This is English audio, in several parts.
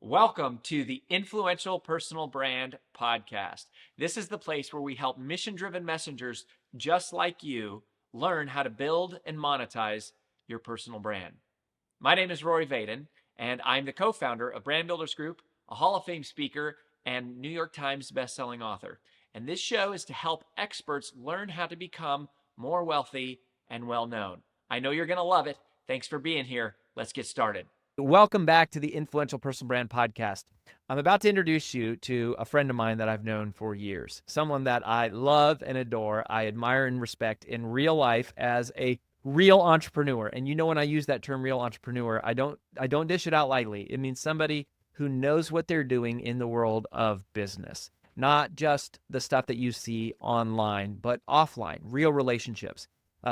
Welcome to the Influential Personal Brand Podcast. This is the place where we help mission-driven messengers just like you learn how to build and monetize your personal brand. My name is Rory Vaden, and I'm the co-founder of Brand Builders Group, a Hall of Fame speaker, and New York Times best-selling author. And this show is to help experts learn how to become more wealthy and well-known. I know you're going to love it. Thanks for being here. Let's get started. Welcome back to the Influential Personal Brand Podcast. I'm about to introduce you to a friend of mine that I've known for years, someone that I love and adore, I admire and respect in real life as a real entrepreneur. And you know, when I use that term real entrepreneur, I don't dish it out lightly. It means somebody who knows what they're doing in the world of business, not just the stuff that you see online, but offline, real relationships.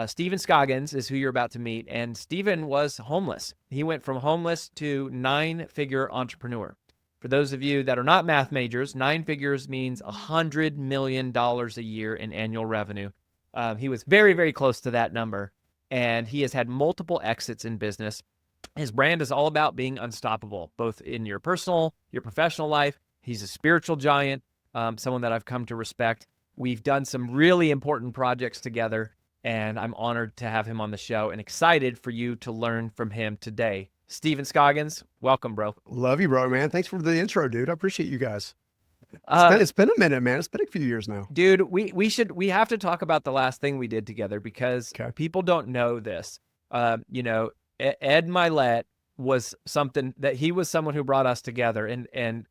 Stephen Scoggins is who you're about to meet, and Stephen was homeless. He went from homeless to nine-figure entrepreneur. For those of you that are not math majors, 9 figures means $100 million a year in annual revenue. He was very, very close to that number, and he has had multiple exits in business. His brand is all about being unstoppable, both in your personal, your professional life. He's a spiritual giant, someone that I've come to respect. We've done some really important projects together, and I'm honored to have him on the show and excited for you to learn from him today. Stephen Scoggins, welcome, bro. Love you, bro, man. Thanks for the intro, dude. I appreciate you guys. It's been a minute, man. It's been a few years now. Dude, we have to talk about the last thing we did together because people don't know this. Ed Milet was something that he was someone who brought us together. And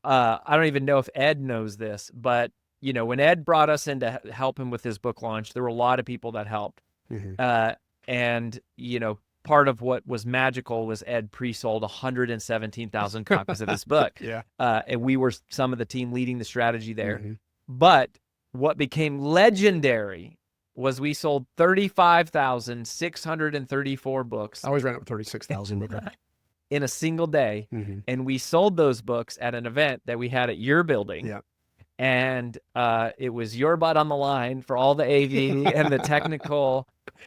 I don't even know if Ed knows this, but you know, when Ed brought us in to help him with his book launch, there were a lot of people that helped. Mm-hmm. And, you know, part of what was magical was Ed pre-sold 117,000 copies of his book. Yeah. And we were some of the team leading the strategy there. Mm-hmm. But what became legendary was we sold 35,634 books. I always ran up 36,000 in a single day. Mm-hmm. And we sold those books at an event that we had at your building. Yeah. And it was your butt on the line for all the AV and the technical.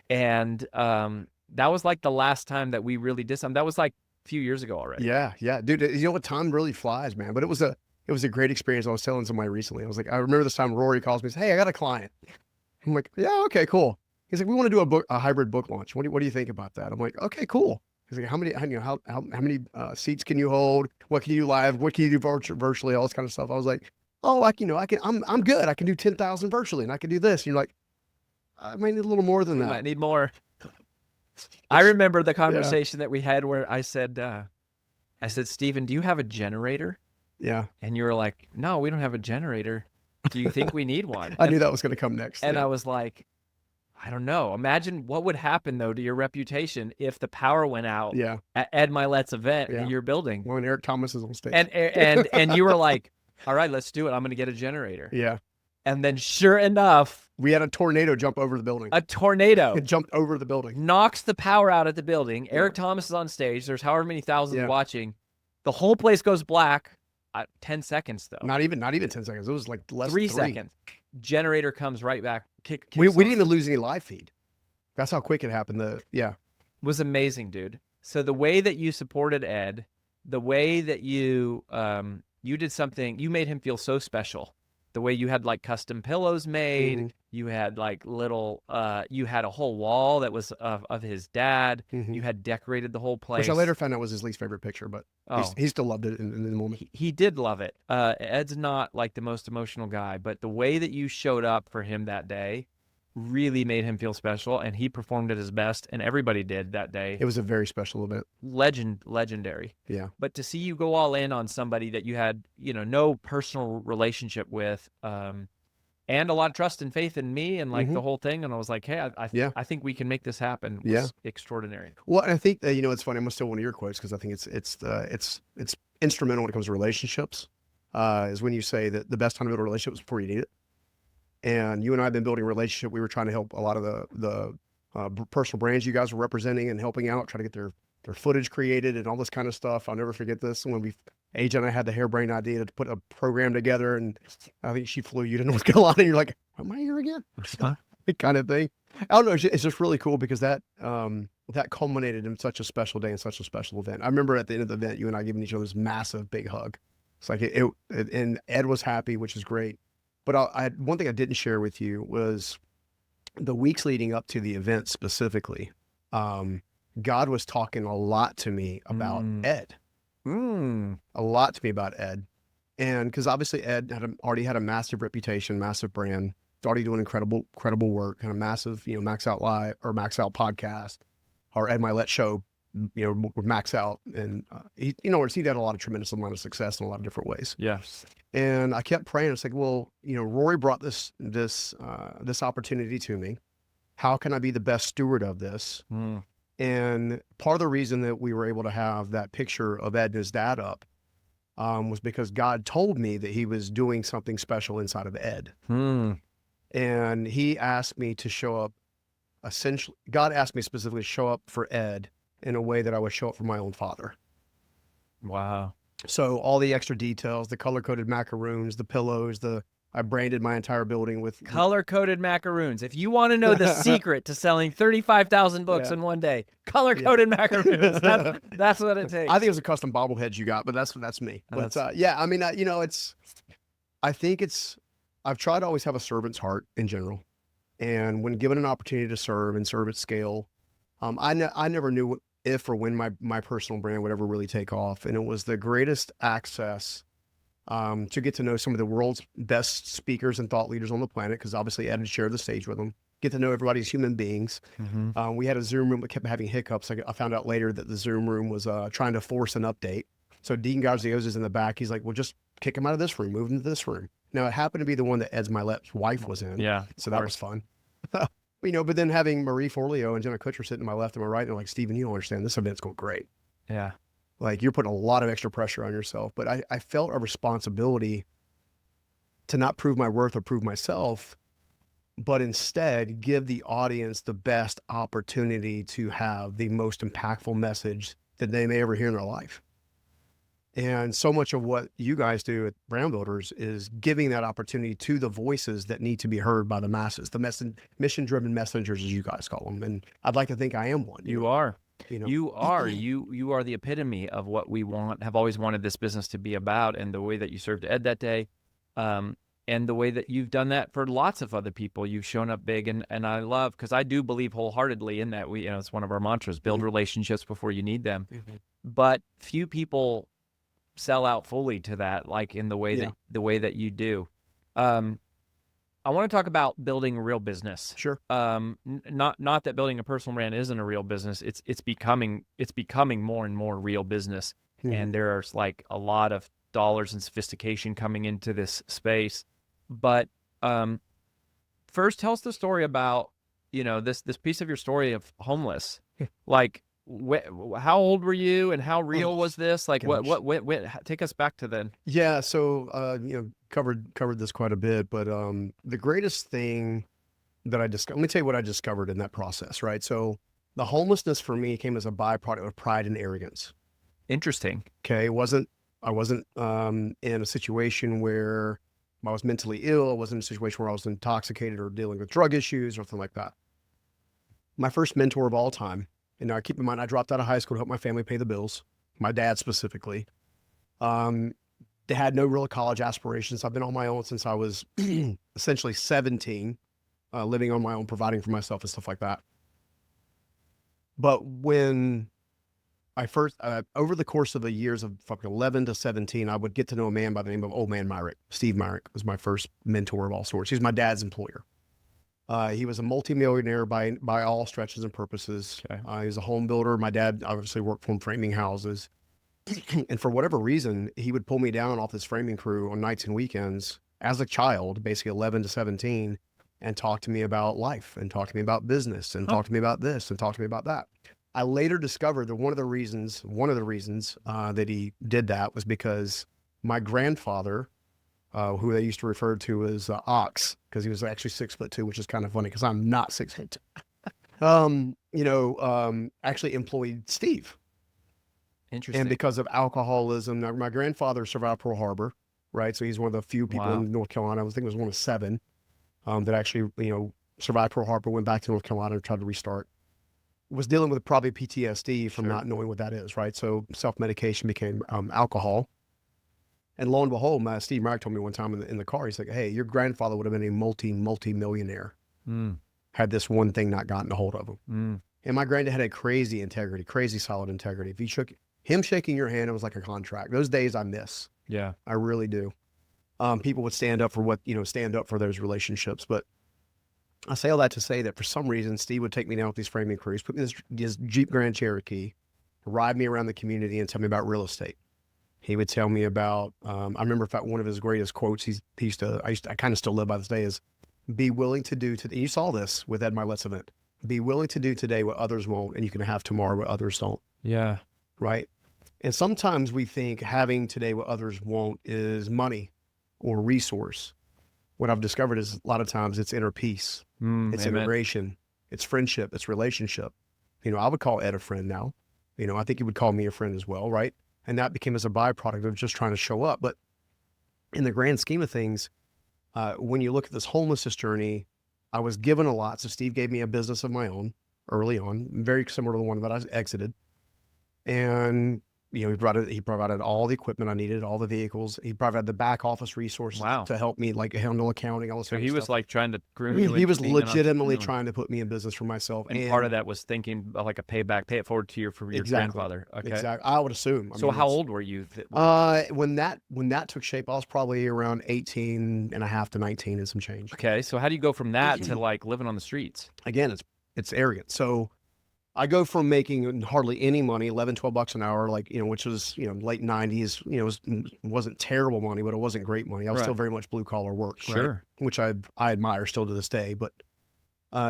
And that was like the last time that we really did something. That was like a few years ago already. Yeah. Yeah. Dude, you know what? Time really flies, man. But it was a great experience. I was telling somebody recently. I was like, I remember this time Rory calls me and says, "Hey, I got a client." I'm like, "Yeah, okay, cool." He's like, "We want to do a hybrid book launch. What do you think about that?" I'm like, "Okay, cool." He's like, how many seats can you hold? What can you do live? What can you do virtually? All this kind of stuff. I was like, "Oh, I'm good. I can do 10,000 virtually and I can do this." And you're like, "I might need a little more than that." Might need more. I remember the conversation that we had where I said, "Stephen, do you have a generator?" Yeah. And you were like, "No, we don't have a generator. Do you think we need one?" I knew that was going to come next. And I was like, I don't know. Imagine what would happen though to your reputation if the power went out at Ed Milet's event in your building. When Eric Thomas is on stage. And you were like, "All right, let's do it. I'm going to get a generator." Yeah. And then sure enough, we had a tornado jump over the building. A tornado. It jumped over the building. Knocks the power out at the building. Yeah. Eric Thomas is on stage. There's however many thousands watching. The whole place goes black. 10 seconds though. Not even 10 seconds. It was like less 3 seconds. Generator comes right back. We didn't even lose any live feed. That's how quick it happened. It was amazing, dude. So the way that you supported Ed, the way that you did something, you made him feel so special. The way you had like custom pillows made, mm-hmm. You had like little, you had a whole wall that was of his dad. Mm-hmm. You had decorated the whole place. Which I later found out was his least favorite picture, but he still loved it in the moment. He did love it. Ed's not like the most emotional guy, but the way that you showed up for him that day really made him feel special, and he performed at his best, and everybody did that day. It was a very special event. Legendary. Yeah. But to see you go all in on somebody that you had, no personal relationship with, and a lot of trust and faith in me and like mm-hmm. the whole thing, and I was like, hey, I think we can make this happen. It was extraordinary. Well, I think that it's funny. I'm gonna steal one of your quotes because I think it's instrumental when it comes to relationships. Is when you say that the best time to build a relationship was before you need it. And you and I have been building a relationship. We were trying to help a lot of the personal brands you guys were representing and helping out, trying to get their footage created and all this kind of stuff. I'll never forget this. When AJ and I had the harebrained idea to put a program together, and I think she flew you to North Carolina, and you're like, "Am I here again?" kind of thing. I don't know. It's just really cool because that culminated in such a special day and such a special event. I remember at the end of the event, you and I giving each other this massive big hug. It's like and Ed was happy, which is great. But one thing I didn't share with you was the weeks leading up to the event specifically. God was talking a lot to me about Ed, a lot to me about Ed. And because obviously Ed already had a massive reputation, massive brand, already doing incredible work, kind of massive, Max Out Live or Max Out podcast, or Ed Milet show, with Max Out. And he, he'd had a lot of tremendous amount of success in a lot of different ways. Yes. And I kept praying. It's like, well, Rory brought this opportunity to me. How can I be the best steward of this? And part of the reason that we were able to have that picture of Ed and his dad up was because God told me that he was doing something special inside of Ed. And he asked me to show up, essentially, God asked me specifically to show up for Ed in a way that I would show up for my own father. Wow. So all the extra details, the color-coded macaroons, the pillows, I branded my entire building with color-coded macaroons. If you want to know the secret to selling 35,000 books in one day, color-coded macaroons. That's what it takes. I think it was a custom bobblehead you got, but that's me. But yeah, I mean, I've tried to always have a servant's heart in general. And when given an opportunity to serve and serve at scale, I never knew if or when my personal brand would ever really take off. And it was the greatest access to get to know some of the world's best speakers and thought leaders on the planet, because obviously Ed had shared the stage with them, get to know everybody as human beings. We had a Zoom room that kept having hiccups. I found out later that the Zoom room was trying to force an update. So Dean Gazio's is in the back. He's like, well, just kick him out of this room, move him to this room. Now, it happened to be the one that Ed Milet's wife was in. Yeah. So that was fun. But then having Marie Forleo and Jenna Kutcher sitting to my left and my right, they're like, Stephen, you don't understand. This event's going great. Yeah. Like, you're putting a lot of extra pressure on yourself. But I felt a responsibility to not prove my worth or prove myself, but instead give the audience the best opportunity to have the most impactful message that they may ever hear in their life. And so much of what you guys do at Brand Builders is giving that opportunity to the voices that need to be heard by the masses, the mission-driven messengers, as you guys call them. And I'd like to think I am one. You are. You are the epitome of what we have always wanted this business to be about, and the way that you served Ed that day, and the way that you've done that for lots of other people. You've shown up big, and I love, because I do believe wholeheartedly in that. It's one of our mantras: build relationships before you need them. But few people sell out fully to that, like in the way that you do. I want to talk about building a real business. Sure. Not that building a personal brand isn't a real business. It's becoming more and more real business. And there's like a lot of dollars and sophistication coming into this space. But first, tell us the story about this piece of your story of homeless. Like, how old were you, and how real was this? Like, what take us back to then. Yeah. So, covered this quite a bit, but the greatest thing that I discovered, let me tell you what I discovered in that process, right? So the homelessness for me came as a byproduct of pride and arrogance. Interesting. Okay. I wasn't in a situation where I was mentally ill. I wasn't in a situation where I was intoxicated or dealing with drug issues or something like that. My first mentor of all time, and now keep in mind, I dropped out of high school to help my family pay the bills, my dad specifically. They had no real college aspirations. I've been on my own since I was essentially 17, living on my own, providing for myself and stuff like that. But when I first, over the course of the years of from 11 to 17, I would get to know a man by the name of Old Man Myrick. Steve Myrick was my first mentor of all sorts. He's my dad's employer. He was a multimillionaire by all stretches and purposes. Okay. He was a home builder. My dad obviously worked for him framing houses. And for whatever reason, he would pull me down off his framing crew on nights and weekends as a child, basically 11 to 17, and talk to me about life and talk to me about business and talk to me about this and talk to me about that. I later discovered that one of the reasons that he did that was because my grandfather, who they used to refer to as Ox, because he was actually 6'2", which is kind of funny because I'm not 6'2". Actually employed Steve. Interesting. And because of alcoholism, now my grandfather survived Pearl Harbor, right? So he's one of the few people in North Carolina, I think it was one of 7, that actually, survived Pearl Harbor, went back to North Carolina and tried to restart. Was dealing with probably PTSD from Sure. not knowing what that is, right? So self-medication became alcohol. And lo and behold, Steve Merrick told me one time in the car, he's like, hey, your grandfather would have been a multi-millionaire had this one thing not gotten a hold of him. And my granddad had a crazy integrity, crazy solid integrity. If he shook him, shaking your hand, it was like a contract. Those days I miss. Yeah. I really do. People would stand up for stand up for those relationships. But I say all that to say that for some reason, Steve would take me down with these framing crews, put me in his Jeep Grand Cherokee, ride me around the community and tell me about real estate. He would tell me about, I remember, in fact, one of his greatest quotes, I kind of still live by this day, is be willing to do today. You saw this with Ed Milet's event. Be willing to do today what others won't, and you can have tomorrow what others don't. Yeah. Right. And sometimes we think having today what others won't is money or resource. What I've discovered is a lot of times it's inner peace. It's Amen. integration. It's friendship. It's relationship. I would call Ed a friend now. I think he would call me a friend as well. Right. And that became as a byproduct of just trying to show up. But in the grand scheme of things, when you look at this homelessness journey, I was given a lot. So Steve gave me a business of my own early on, very similar to the one that I exited. And he provided all the equipment I needed, all the vehicles. He provided the back office resources to help me, like handle accounting, all this. So he was stuff. like trying to groom you. He was into being an legitimately entrepreneur. trying to put me in business for myself. And part of that was thinking like a payback, pay it forward to your grandfather. Okay. Exactly. I would assume. So how old were you? When that took shape, I was probably around 18 and a half to 19 and some change. Okay. So how do you go from that to like living on the streets? Again, it's arrogant. So I go from making hardly any money, 11, 12 bucks an hour, which was, late 90s, wasn't terrible money, but it wasn't great money. I was still very much blue collar work, Sure. right? Which I admire still to this day. But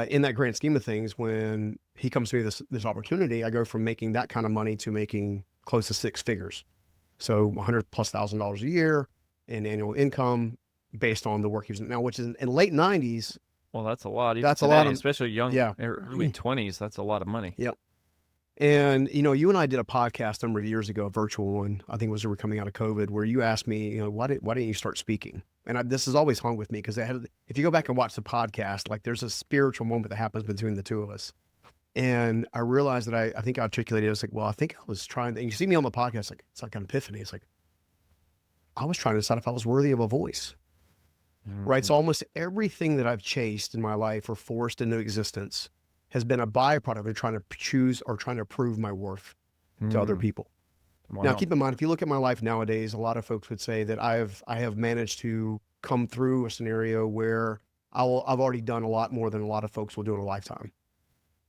in that grand scheme of things, when he comes to me this opportunity, I go from making that kind of money to making close to six figures. So $100,000+ a year in annual income based on the work he was now, which is in late 90s. Well, that's a lot. That's a lot, especially young, early 20s. That's a lot of money. Yep. And, you and I did a podcast a number of years ago, a virtual one. I think it was we were coming out of COVID, where you asked me, why didn't you start speaking? And this has always hung with me because if you go back and watch the podcast, like there's a spiritual moment that happens between the two of us. And I realized that I think I articulated, I was like, well, I think I was trying to, and you see me on the podcast, like, it's like an epiphany. It's like, I was trying to decide if I was worthy of a voice. Right. So almost everything that I've chased in my life or forced into existence has been a byproduct of trying to choose or trying to prove my worth to other people. Wow. Now, keep in mind, if you look at my life nowadays, a lot of folks would say that I have managed to come through a scenario where I've already done a lot more than a lot of folks will do in a lifetime.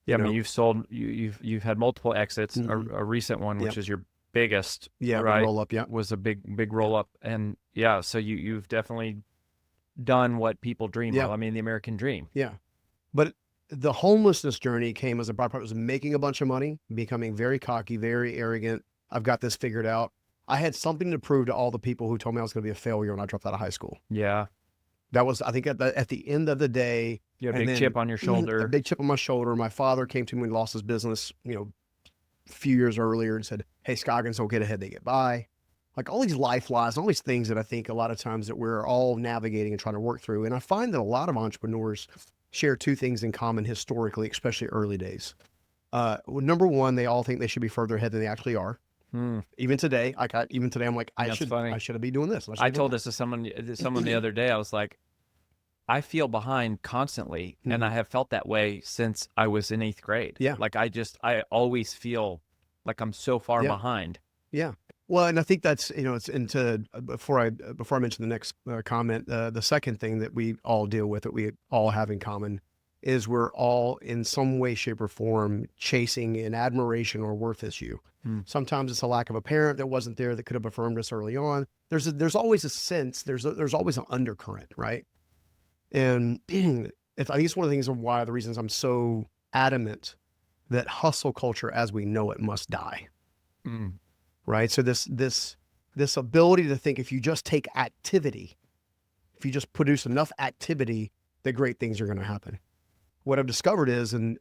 Yeah. I mean, you've had multiple exits, a recent one, which is your biggest, right? Roll up. Yeah. Was a big roll up. And so you've definitely done what people dream of. I mean, the American dream. Yeah. But the homelessness journey came as a byproduct. It was making a bunch of money, becoming very cocky, very arrogant. I've got this figured out. I had something to prove to all the people who told me I was going to be a failure when I dropped out of high school. Yeah. That was, I think at the end of the day. You had a big chip on your shoulder. A big chip on my shoulder. My father came to me and lost his business, a few years earlier and said, hey, Scoggins, don't get ahead, they get by. Like all these life lies, all these things that I think a lot of times that we're all navigating and trying to work through. And I find that a lot of entrepreneurs share two things in common historically, especially early days. Number one, they all think they should be further ahead than they actually are. Even today, I'm like, I should be doing this. I told this to someone the other day. I was like, I feel behind constantly. And I have felt that way since I was in 8th grade. Yeah. Like I always feel like I'm so far behind. Yeah. Well, and I think that's, it's into, before I mention the next comment, the second thing that we all deal with, that we all have in common, is we're all in some way, shape, or form chasing an admiration or worth issue. Sometimes it's a lack of a parent that wasn't there that could have affirmed us early on. There's always a sense, there's always an undercurrent, right? And I think it's one of the things why the reasons I'm so adamant that hustle culture as we know it must die. Right. So this ability to think, if you just take activity, if you just produce enough activity, that great things are going to happen. What I've discovered is, and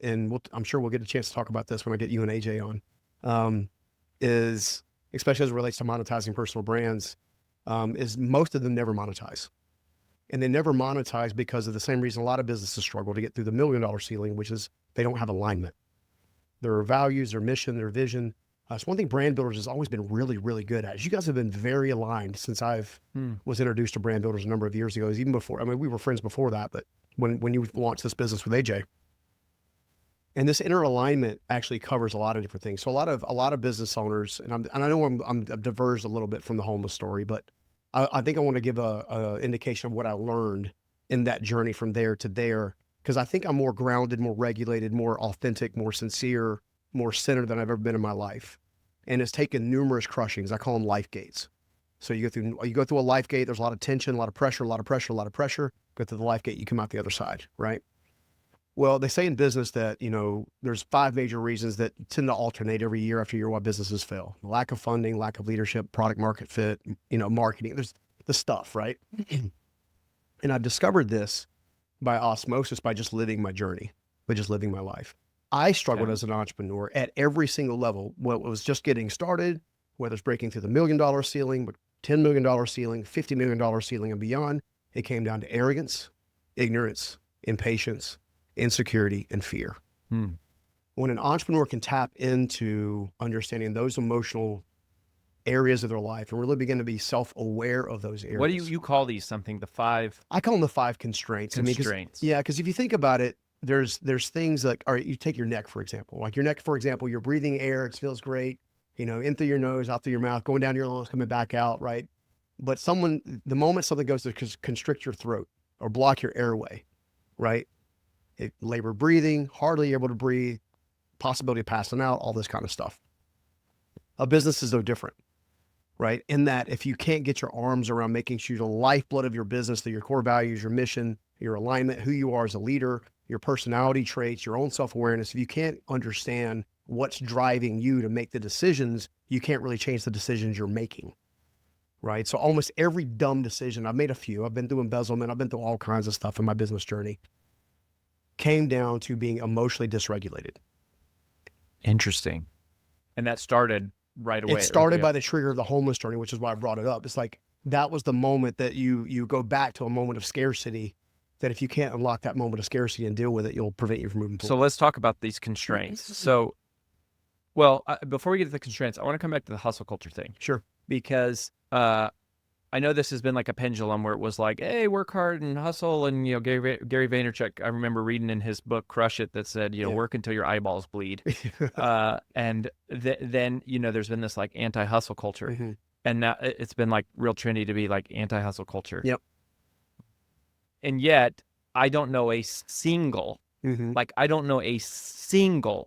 I'm sure we'll get a chance to talk about this when I get you and AJ on, is, especially as it relates to monetizing personal brands, is most of them never monetize. and they never monetize because of the same reason a lot of businesses struggle to get through the $1 million ceiling, which is they don't have alignment. Their values, their mission, their vision. It's one thing brand builders has always been really, really good at. You guys have been very aligned since I've was introduced to brand builders a number of years ago. Even before, I mean, we were friends before that, but when you launched this business with AJ, and this inner alignment actually covers a lot of different things. So a lot of business owners, and I know I've diverged a little bit from the homeless story, but I think I want to give a indication of what I learned in that journey from there to there, because I think I'm more grounded, more regulated, more authentic, more sincere, more centered than I've ever been in my life. And it's taken numerous crushings. I call them life gates. So you go through a life gate. There's a lot of tension, a lot of pressure, a lot of pressure, a lot of pressure. Go through the life gate, you come out the other side, right? Well, they say in business that, there's 5 major reasons that tend to alternate every year after year why businesses fail. Lack of funding, lack of leadership, product market fit, marketing. There's the stuff, right? And I've discovered this by osmosis, by just living my journey, by just living my life. I struggled as an entrepreneur at every single level. Well, it was just getting started, whether it's breaking through the $1 million ceiling, but $10 million ceiling, $50 million ceiling and beyond. It came down to arrogance, ignorance, impatience, insecurity, and fear. When an entrepreneur can tap into understanding those emotional areas of their life and really begin to be self-aware of those areas. What do you call these? Something, the 5 I call them the 5 constraints. constraints. Because if you think about it, there's things like, all right, you take your neck, for example. Like your neck, for example, you're breathing air, it feels great, in through your nose, out through your mouth, going down your lungs, coming back out, right? But the moment something goes to constrict your throat or block your airway, right? Labored breathing, hardly able to breathe, possibility of passing out, all this kind of stuff. A business is no different, right? In that if you can't get your arms around making sure the lifeblood of your business, that your core values, your mission, your alignment, who you are as a leader, your personality traits, your own self-awareness, if you can't understand what's driving you to make the decisions, you can't really change the decisions you're making, right? So almost every dumb decision, I've made a few, I've been through embezzlement, I've been through all kinds of stuff in my business journey, came down to being emotionally dysregulated. Interesting. And that started right away. It started by the trigger of the homeless journey, which is why I brought it up. It's like, that was the moment that you go back to a moment of scarcity, that if you can't unlock that moment of scarcity and deal with it, you'll prevent you from moving forward. So let's talk about these constraints. So, before we get to the constraints, I want to come back to the hustle culture thing. Sure. Because I know this has been like a pendulum where it was like, hey, work hard and hustle. And, Gary Vaynerchuk, I remember reading in his book, Crush It, that said, work until your eyeballs bleed. And then, there's been this like anti-hustle culture. Mm-hmm. And now it's been like real trendy to be like anti-hustle culture. Yep. And yet I don't know a single,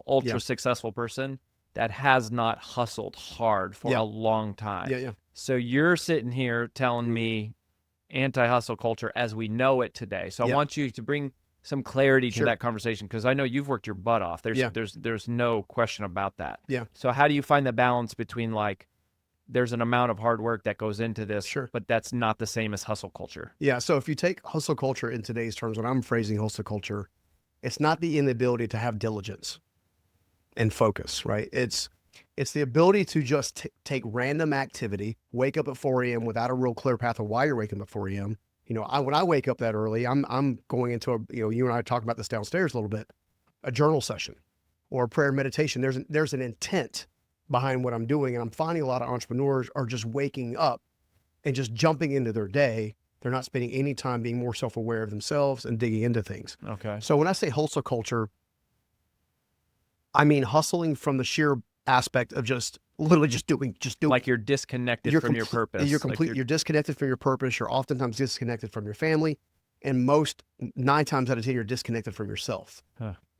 ultra successful person that has not hustled hard for a long time. Yeah. So you're sitting here telling me anti-hustle culture as we know it today. So I want you to bring some clarity to that conversation, because I know you've worked your butt off. There's no question about that. Yeah. So how do you find the balance between like, there's an amount of hard work that goes into this, but that's not the same as hustle culture? Yeah. So if you take hustle culture in today's terms, when I'm phrasing hustle culture, it's not the inability to have diligence and focus, right? It's the ability to just take random activity, wake up at 4 a.m. without a real clear path of why you're waking up at 4 a.m. When I wake up that early, I'm going into you and I talked about this downstairs a little bit, a journal session or a prayer and meditation. There's an intent behind what I'm doing. And I'm finding a lot of entrepreneurs are just waking up and just jumping into their day. They're not spending any time being more self-aware of themselves and digging into things. Okay. So when I say hustle culture, I mean hustling from the sheer aspect of just literally just doing. Like you're disconnected from your purpose. You're disconnected from your purpose. You're oftentimes disconnected from your family. And 9 times out of 10, you're disconnected from yourself.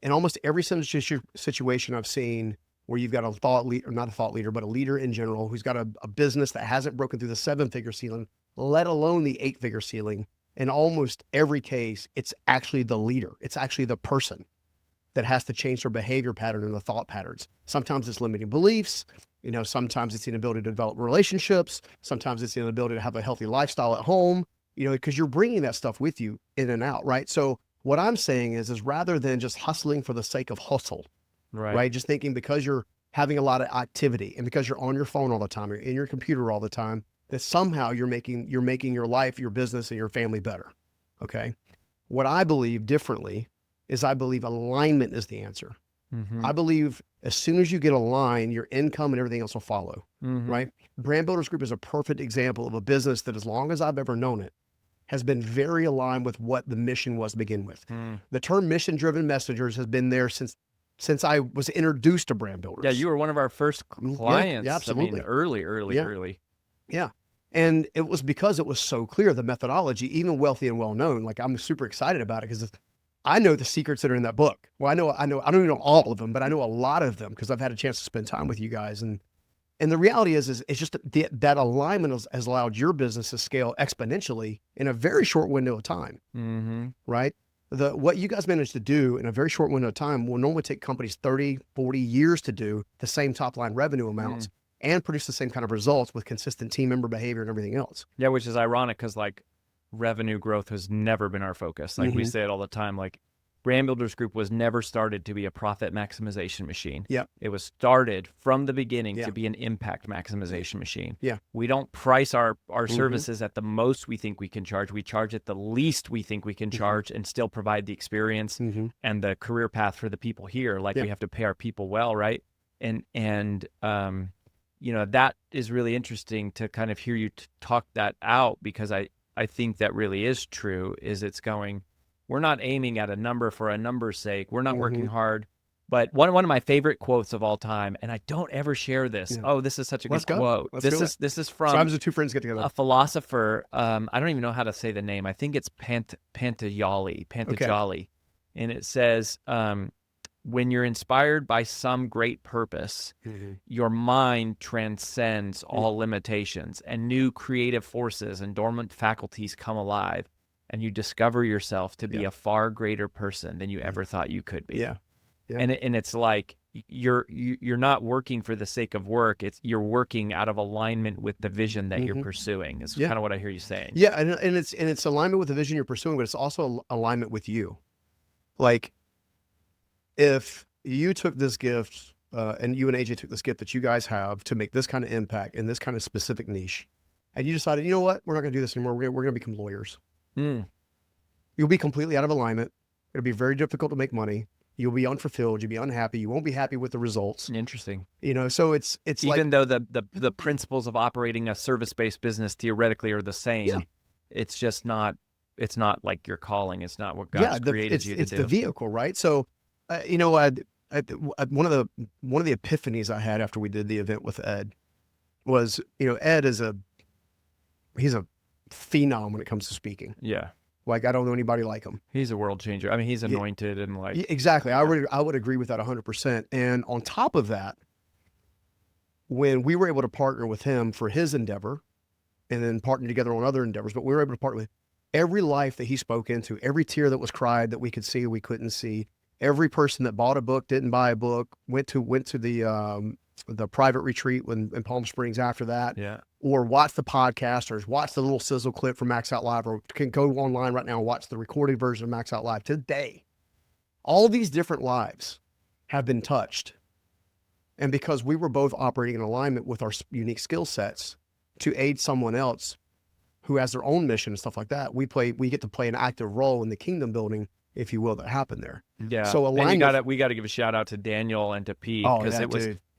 In almost every situation I've seen where you've got a thought leader, not a thought leader, but a leader in general, who's got a business that hasn't broken through the 7-figure ceiling, let alone the 8-figure ceiling. In almost every case, it's actually the leader. It's actually the person that has to change their behavior pattern and the thought patterns. Sometimes it's limiting beliefs. Sometimes it's the inability to develop relationships. Sometimes it's the inability to have a healthy lifestyle at home, because you're bringing that stuff with you in and out, right? So what I'm saying is rather than just hustling for the sake of hustle, right? Just thinking because you're having a lot of activity and because you're on your phone all the time, you're in your computer all the time, that somehow you're making your life, your business, and your family better. Okay. What I believe differently is I believe alignment is the answer. I believe as soon as you get aligned, your income and everything else will follow, right? Brand Builders Group is a perfect example of a business that, as long as I've ever known it, has been very aligned with what the mission was to begin with. The term mission-driven messengers has been there since I was introduced to Brand Builders. Yeah, you were one of our first clients. Yeah, absolutely. I mean, early. Yeah. And it was because it was so clear, the methodology, even wealthy and well-known. Like, I'm super excited about it because I know the secrets that are in that book. Well, I don't even know all of them, but I know a lot of them because I've had a chance to spend time with you guys. And the reality is it's just that alignment has allowed your business to scale exponentially in a very short window of time, right? What you guys managed to do in a very short window of time will normally take companies 30, 40 years to do the same top line revenue amounts and produce the same kind of results with consistent team member behavior and everything else. Yeah, which is ironic because like revenue growth has never been our focus. Like we say it all the time, like Brand Builders Group was never started to be a profit maximization machine. Yeah. It was started from the beginning to be an impact maximization machine. Yeah. We don't price our services at the most we think we can charge. We charge at the least we think we can charge and still provide the experience and the career path for the people here. Like we have to pay our people well, right? And you know, that is really interesting to kind of hear you talk that out, because I think that really is true. Is it's going, we're not aiming at a number for a number's sake. We're not working hard. But one of my favorite quotes of all time, and I don't ever share this. Yeah. Oh, this is such a good quote. This is from Sometimes the two friends get together. A philosopher. I don't even know how to say the name. I think it's Pantajali. Okay. And it says, when you're inspired by some great purpose, your mind transcends all limitations, and new creative forces and dormant faculties come alive, and you discover yourself to be a far greater person than you ever thought you could be. Yeah. And it's like you're not working for the sake of work. You're working out of alignment with the vision that you're pursuing. Is kind of what I hear you saying. Yeah, and it's alignment with the vision you're pursuing, but it's also alignment with you. Like, if you took this gift, and you and AJ took this gift that you guys have to make this kind of impact in this kind of specific niche, and you decided, you know what, we're not going to do this anymore. We're going to become lawyers. You'll be completely out of alignment. It'll be very difficult to make money. You'll be unfulfilled. You'll be unhappy. You won't be happy with the results. Interesting. You know, so it's even though the principles of operating a service-based business theoretically are the same, it's just not. It's not like your calling. It's not what God's created you to do. It's the vehicle, right? So, you know, one of the epiphanies I had after we did the event with Ed was, you know, Ed he's a phenom when it comes to speaking. Yeah. Like, I don't know anybody like him. He's a world changer. I mean, he's anointed and like. Exactly. I would agree with that 100%. And on top of that, when we were able to partner with him for his endeavor and then partner together on other endeavors, but we were able to partner with every life that he spoke into, every tear that was cried that we could see, we couldn't see, every person that bought a book, didn't buy a book, went to the private retreat in Palm Springs after that, or watch the podcast, or watch the little sizzle clip from Max Out Live, or can go online right now and watch the recorded version of Max Out Live today. All these different lives have been touched. And because we were both operating in alignment with our unique skill sets to aid someone else who has their own mission and stuff like that, we get to play an active role in the kingdom building, if you will, that happened there. Yeah. So we got to give a shout out to Daniel and to Pete, because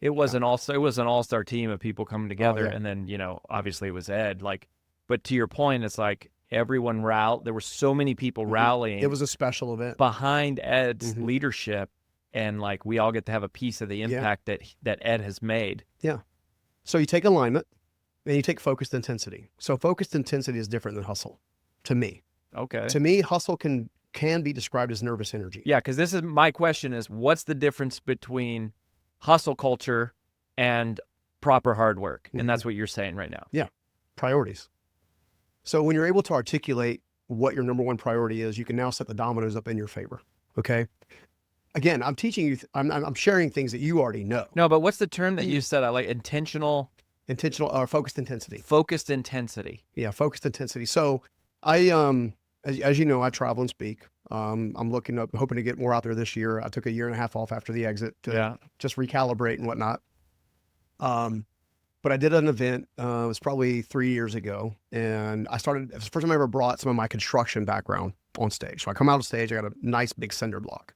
it was an all-star team of people coming together. And then, you know, obviously it was Ed. Like, but to your point, it's like everyone there were so many people rallying. It was a special event behind Ed's leadership, and like we all get to have a piece of the impact that Ed has made. Yeah. So you take alignment and you take focused intensity. So focused intensity is different than hustle, to me. Okay. To me, hustle can be described as nervous energy. Yeah, because this is my question: is what's the difference between hustle culture and proper hard work? And that's what you're saying right now. Yeah, priorities. So when you're able to articulate what your number one priority is, you can now set the dominoes up in your favor. Okay. Again, I'm teaching you. I'm sharing things that you already know. No, but what's the term that you said? I like intentional or focused intensity. Focused intensity. Yeah, focused intensity. So I as you know, I travel and speak. I'm hoping to get more out there this year. I took a year and a half off after the exit to just recalibrate and whatnot. but I did an event. It was probably 3 years ago, and it was the first time I ever brought some of my construction background on stage. So I come out on stage, I got a nice big cinder block,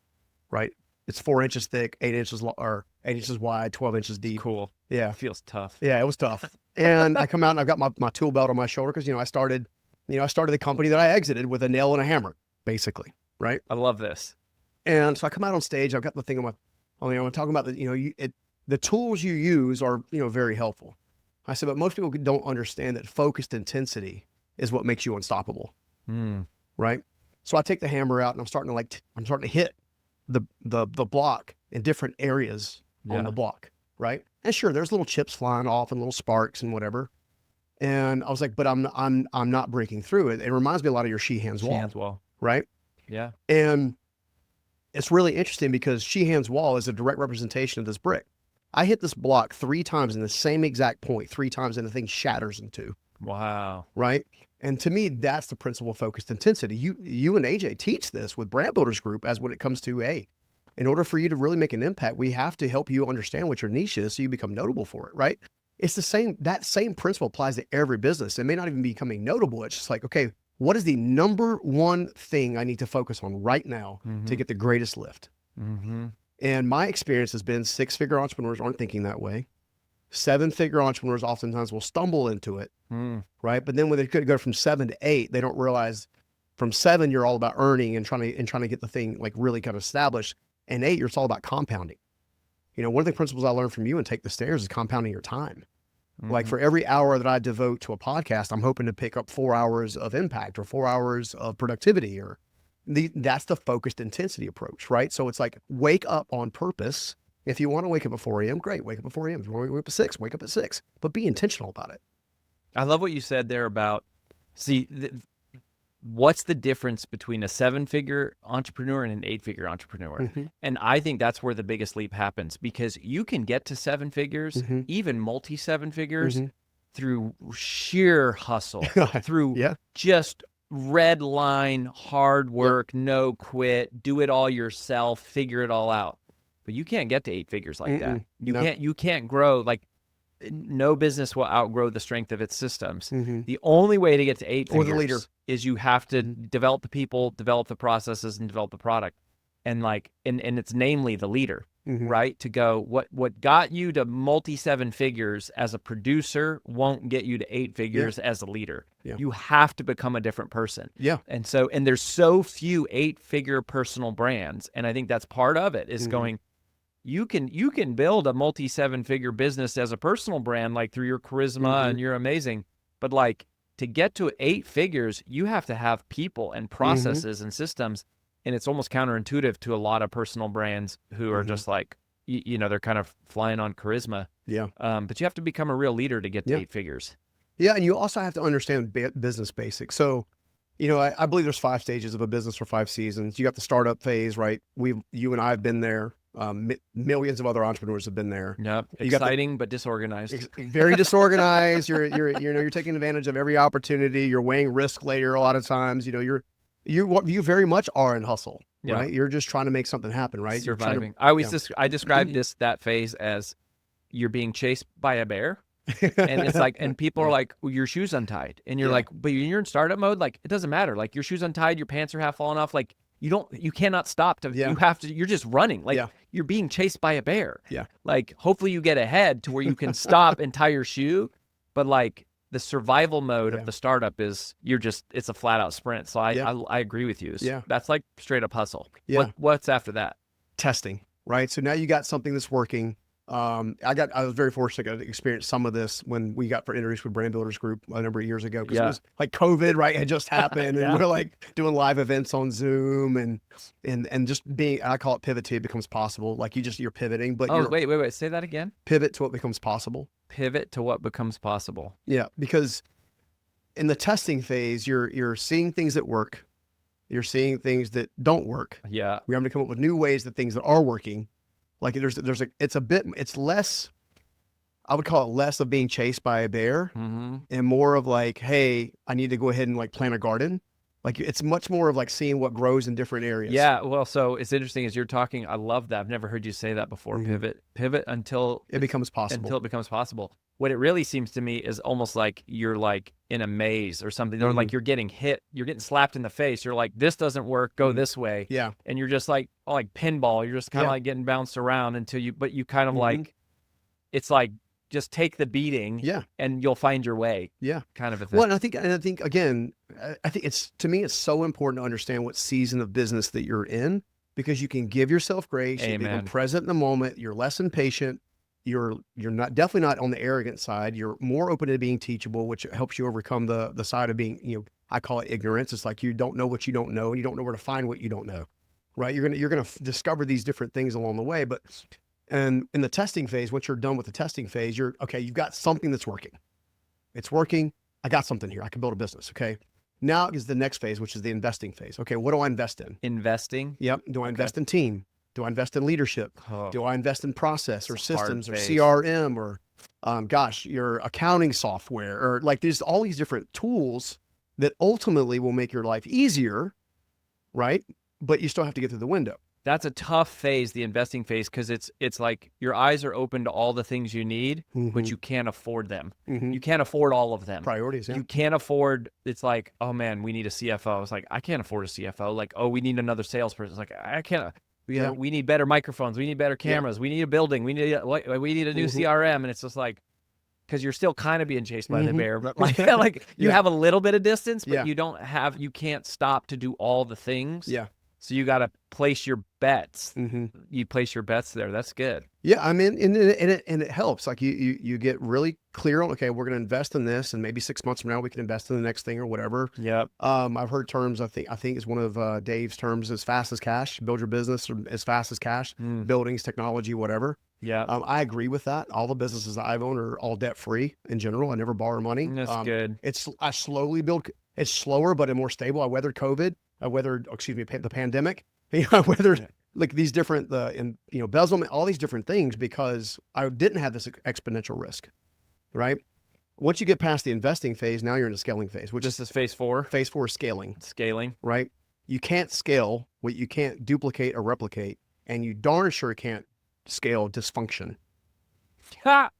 right? It's 4 inches thick, 8 inches or 8 inches wide, 12 inches deep. Cool. Yeah. It feels tough. Yeah, it was tough. And I come out and I've got my tool belt on my shoulder because, I started the company that I exited with a nail and a hammer, basically, right? I love this. And so I come out on stage, I've got the thing on I'm talking about the tools you use are, very helpful. I said, but most people don't understand that focused intensity is what makes you unstoppable, right? So I take the hammer out and I'm starting to hit the block in different areas on the block, right? And sure, there's little chips flying off and little sparks and whatever. And I was like, but I'm not breaking through it. It reminds me a lot of your Sheehan's wall, right? Yeah. And it's really interesting because Sheehan's wall is a direct representation of this brick. I hit this block 3 times in the same exact point, 3 times, and the thing shatters in 2. Wow. Right? And to me, that's the principle of focused intensity. You and AJ teach this with Brand Builders Group as when it comes to, in order for you to really make an impact, we have to help you understand what your niche is so you become notable for it, right? It's that same principle applies to every business. It may not even be becoming notable. It's just like, okay, what is the number one thing I need to focus on right now to get the greatest lift? And my experience has been 6-figure entrepreneurs aren't thinking that way. 7-figure entrepreneurs oftentimes will stumble into it, right? But then when they could go from 7 to 8, they don't realize from 7, you're all about earning and trying to get the thing like really kind of established. And 8, it's all about compounding. One of the principles I learned from you and Take the Stairs is compounding your time. Like for every hour that I devote to a podcast, I'm hoping to pick up 4 hours of impact or 4 hours of productivity that's the focused intensity approach, right? So it's like wake up on purpose. If you want to wake up at 4 a.m., great, wake up at 4 a.m. If you want to wake up at 6, wake up at 6, but be intentional about it. I love what you said there about, what's the difference between a 7-figure entrepreneur and an 8-figure entrepreneur? And I think that's where the biggest leap happens, because you can get to 7 figures, even multi 7 figures, through sheer hustle, through just red line, hard work, no quit, do it all yourself, figure it all out. But you can't get to 8 figures like that. You can't grow. Like, no business will outgrow the strength of its systems. The only way to get to 8 figures the leader is you have to develop the people, develop the processes, and develop the product. And it's namely the leader, right? To go, what got you to multi 7 figures as a producer won't get you to 8 figures as a leader. You have to become a different person. And there's so few 8-figure personal brands. And I think that's part of it is going, you can build a multi 7-figure business as a personal brand, like through your charisma and you're amazing. But like, to get to 8 figures, you have to have people and processes and systems. And it's almost counterintuitive to a lot of personal brands who are just like, they're kind of flying on charisma. But you have to become a real leader to get to 8 figures. Yeah. And you also have to understand business basics. So, I believe there's 5 stages of a business or 5 seasons. You got the startup phase, right? You and I have been there. Millions of other entrepreneurs have been there. Yep. Exciting, but disorganized. Very disorganized. You're taking advantage of every opportunity. You're weighing risk later a lot of times. You very much are in hustle, right? You're just trying to make something happen, right? Surviving. I describe that phase as you're being chased by a bear. And it's like, and people are like, well, your shoe's untied. And you're like, but you're in startup mode. Like, it doesn't matter. Like, your shoe's untied, your pants are half falling off. Like, you cannot stop you're just running. Like, you're being chased by a bear. Like, hopefully you get ahead to where you can stop and tie your shoe. But like, the survival mode of the startup is it's a flat out sprint. So I agree with you. That's like straight up hustle. What's after that? Testing, right? So now you got something that's working. I was very fortunate to experience some of this when we got introduced with Brand Builders Group a number of years ago, because it was like COVID, right? It had just happened, and we're like doing live events on Zoom and just being, I call it pivot to it becomes possible. Like you're pivoting, but wait, say that again. Pivot to what becomes possible. Pivot to what becomes possible. Yeah, because in the testing phase, you're seeing things that work, you're seeing things that don't work. Yeah, we're having to come up with new ways that things that are working. Like it's less, I would call it less of being chased by a bear and more of like, hey, I need to go ahead and like plant a garden Like it's much more of like seeing what grows in different areas. Yeah. Well, so it's interesting as you're talking. I love that. I've never heard you say that before. Mhm. Pivot until It becomes possible. it becomes possible. What it really seems to me is almost like you're like in a maze or something, or Mhm. like you're getting hit, you're getting slapped in the face. You're like, this doesn't work, go Mhm. this way. Yeah. And you're just like, oh, like pinball. You're just kind of Yeah. like getting bounced around until but you kind of Mhm. like, it's like, just take the beating Yeah. and you'll find your way, Yeah. kind of a thing. Well, and I think again, I think to me, it's so important to understand what season of business that you're in, because you can give yourself grace. You become Amen. present in the moment. You're less impatient. You're not definitely not on the arrogant side. You're more open to being teachable, which helps you overcome the side of being, I call it ignorance. It's like you don't know what you don't know, and you don't know where to find what you don't know. Right? You're gonna discover these different things along the way, but and in the testing phase, once you're done with the testing phase, you're okay. You've got something that's working. It's working. I got something here. I can build a business. Okay. Now is the next phase, which is the investing phase. Okay. What do I invest in? Investing. Yep. Do I invest in team? Do I invest in leadership? Oh, Do I invest in process or it's a hard systems or phase. CRM or, your accounting software, or like there's all these different tools that ultimately will make your life easier, right? But you still have to get through the window. That's a tough phase, the investing phase, because it's like your eyes are open to all the things you need, but you can't afford them. Mhm. You can't afford all of them. Priorities. Yeah. You can't afford. It's like, oh man, we need a CFO. It's like, I can't afford a CFO. Like, oh, we need another salesperson. It's like, I can't. Yeah. We need better microphones. We need better cameras. We need a building. We need a new CRM. And it's just like, because you're still kind of being chased by the bear, but like, you have a little bit of distance, but you can't stop to do all the things. Yeah. So you got to place your bets. Mm-hmm. You place your bets there. That's good. Yeah, I mean, and it helps. Like you get really clear on, okay, we're going to invest in this, and maybe 6 months from now we can invest in the next thing or whatever. Yep. I've heard terms. I think it's one of Dave's terms: as fast as cash. Build your business as fast as cash. Buildings, technology, whatever. Yeah. I agree with that. All the businesses that I've owned are all debt free in general. I never borrow money. That's good. I slowly build. It's slower, but more stable. I weathered COVID. I weathered, the pandemic. I weathered like these different, embezzlement, all these different things, because I didn't have this exponential risk, right? Once you get past the investing phase, now you're in the scaling phase, which This is phase 4. Phase 4 is scaling. Scaling. Right? You can't scale what you can't duplicate or replicate, and you darn sure can't scale dysfunction. Ha!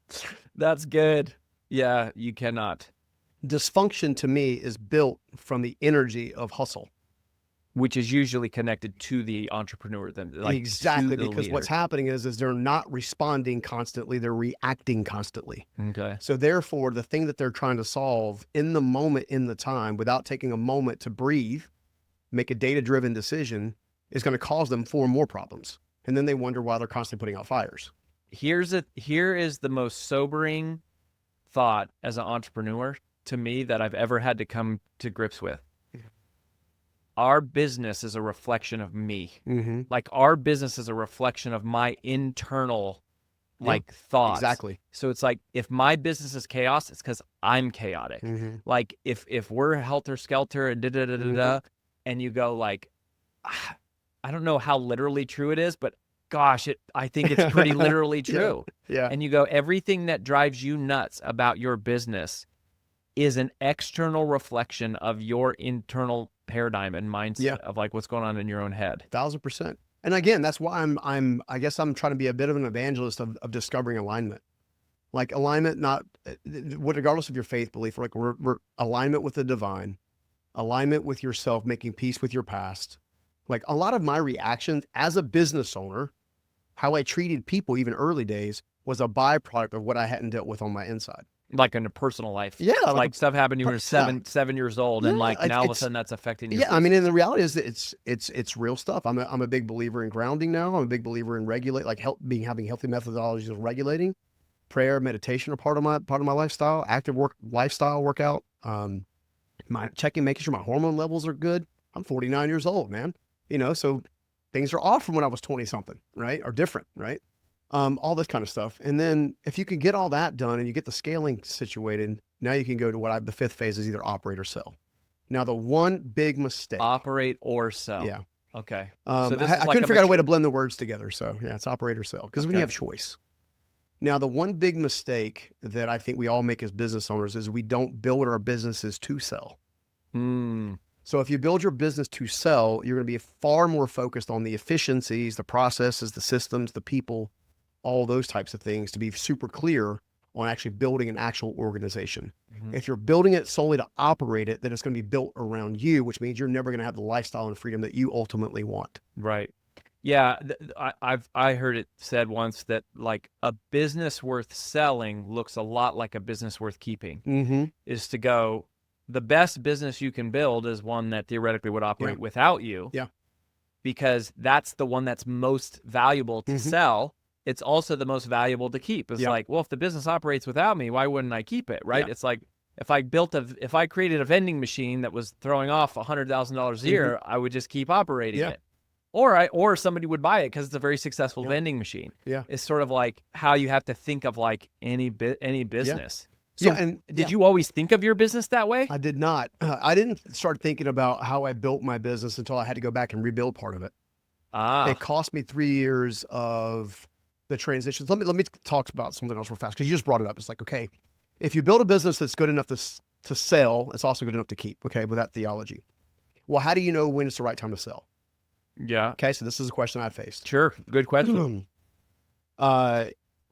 That's good. Yeah, you cannot. Dysfunction to me is built from the energy of hustle. Which is usually connected to the entrepreneur. Exactly, because what's happening is they're not responding constantly, they're reacting constantly. Okay. So therefore, the thing that they're trying to solve in the moment, in the time, without taking a moment to breathe, make a data-driven decision, is going to cause them 4 more problems. And then they wonder why they're constantly putting out fires. Here is the most sobering thought as an entrepreneur to me that I've ever had to come to grips with. Our business is a reflection of me. Mm-hmm. Like our business is a reflection of my internal thoughts. Exactly. So it's like, if my business is chaos, it's because I'm chaotic. Mm-hmm. Like if we're helter skelter and and you go like, I don't know how literally true it is, but gosh, I think it's pretty literally true. Yeah. And you go, everything that drives you nuts about your business is an external reflection of your internal paradigm and mindset of like what's going on in your own head. 1,000%. And again, that's why I guess I'm trying to be a bit of an evangelist of discovering alignment. Like alignment, not regardless of your faith belief, like we're alignment with the divine, alignment with yourself, making peace with your past. Like a lot of my reactions as a business owner, how I treated people even early days, was a byproduct of what I hadn't dealt with on my inside. Like in a personal life. Yeah. Like stuff happened when you were seven years old, and like now all of a sudden that's affecting you. Yeah. I mean, and the reality is that it's real stuff. I'm a big believer in grounding now. I'm a big believer in having healthy methodologies of regulating. Prayer, meditation are part of my lifestyle, active lifestyle workout. Making sure my hormone levels are good. I'm 49 years old, man. So things are off from when I was 20 something, right? Or different, right? All this kind of stuff. And then if you can get all that done and you get the scaling situated, now you can go to the 5th phase is either operate or sell. Now, the one big mistake. Operate or sell. Yeah. Okay. So I couldn't figure out a way to blend the words together. So yeah, it's operate or sell, because when you have choice. Now, the one big mistake that I think we all make as business owners is we don't build our businesses to sell. So if you build your business to sell, you're going to be far more focused on the efficiencies, the processes, the systems, the people, all those types of things to be super clear on actually building an actual organization. Mhm. If you're building it solely to operate it, then it's going to be built around you, which means you're never going to have the lifestyle and freedom that you ultimately want. Right. Yeah, I heard it said once that like a business worth selling looks a lot like a business worth keeping. Mm-hmm. Is to go, the best business you can build is one that theoretically would operate without you. Yeah. Because that's the one that's most valuable to sell. It's also the most valuable to keep. It's like, well, if the business operates without me, why wouldn't I keep it? Right. Yeah. It's like if I created a vending machine that was throwing off $100,000 a year, I would just keep operating it. Or somebody would buy it because it's a very successful vending machine. Yeah. It's sort of like how you have to think of like any business. So, and did you always think of your business that way? I did not. I didn't start thinking about how I built my business until I had to go back and rebuild part of it. It cost me 3 years of the transitions. Let me talk about something else real fast because you just brought it up. It's like, okay, if you build a business that's good enough to sell, it's also good enough to keep. Okay, with that theology. Well, how do you know when it's the right time to sell? Yeah. Okay, so this is a question I faced. Sure. Good question.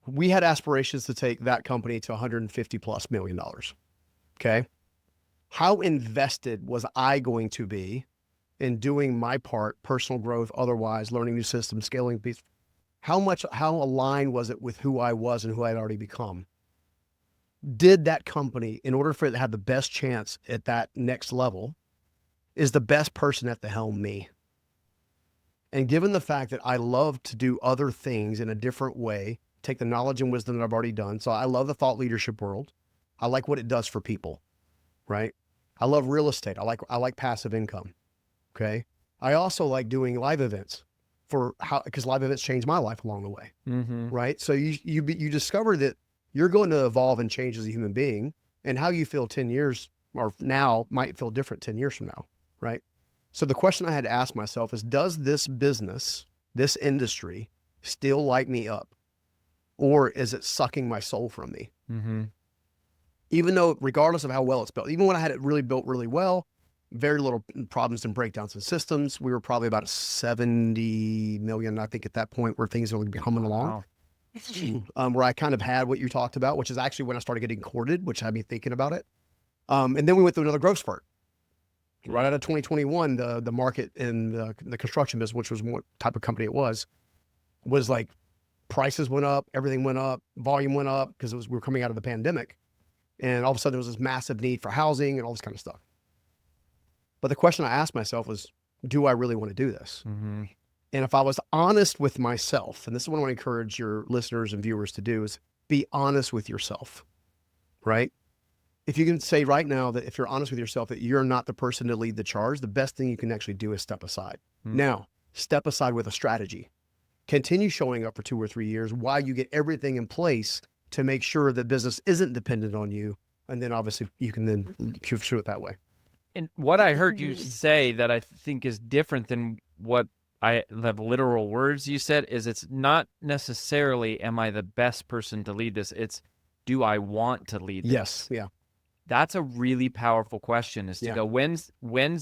We had aspirations to take that company to $150+ million. Okay. How invested was I going to be in doing my part, personal growth, otherwise, learning new systems, scaling piece? How aligned was it with who I was and who I'd already become? Did that company, in order for it to have the best chance at that next level, is the best person at the helm me? And given the fact that I love to do other things in a different way, take the knowledge and wisdom that I've already done. So I love the thought leadership world. I like what it does for people, right? I love real estate. I like passive income. Okay. I also like doing live events because live events changed my life along the way. Mm-hmm. Right. So you discover that you're going to evolve and change as a human being, and how you feel 10 years or now might feel different 10 years from now. Right. So the question I had to ask myself is, does this business, this industry still light me up, or is it sucking my soul from me? Mm-hmm. Even though, regardless of how well it's built, even when I had it really built really well, very little problems and breakdowns in systems. We were probably about 70 million, I think, at that point, where things were coming along. Wow. Where I kind of had what you talked about, which is actually when I started getting courted, which had me thinking about it. And then we went through another growth spurt. Right out of 2021, the market in the construction business, which was what type of company it was like prices went up, everything went up, volume went up because we were coming out of the pandemic. And all of a sudden there was this massive need for housing and all this kind of stuff. But the question I asked myself was, do I really want to do this? Mm-hmm. And if I was honest with myself, and this is what I want to encourage your listeners and viewers to do, is be honest with yourself, right? If you can say right now that if you're honest with yourself that you're not the person to lead the charge, the best thing you can actually do is step aside. Now, step aside with a strategy. Continue showing up for 2 or 3 years while you get everything in place to make sure that business isn't dependent on you. And then obviously you can then pursue it that way. And what I heard you say that I think is different than what the literal words you said is, it's not necessarily, am I the best person to lead this? It's, do I want to lead this? Yes. Yeah. That's a really powerful question, is to go, when's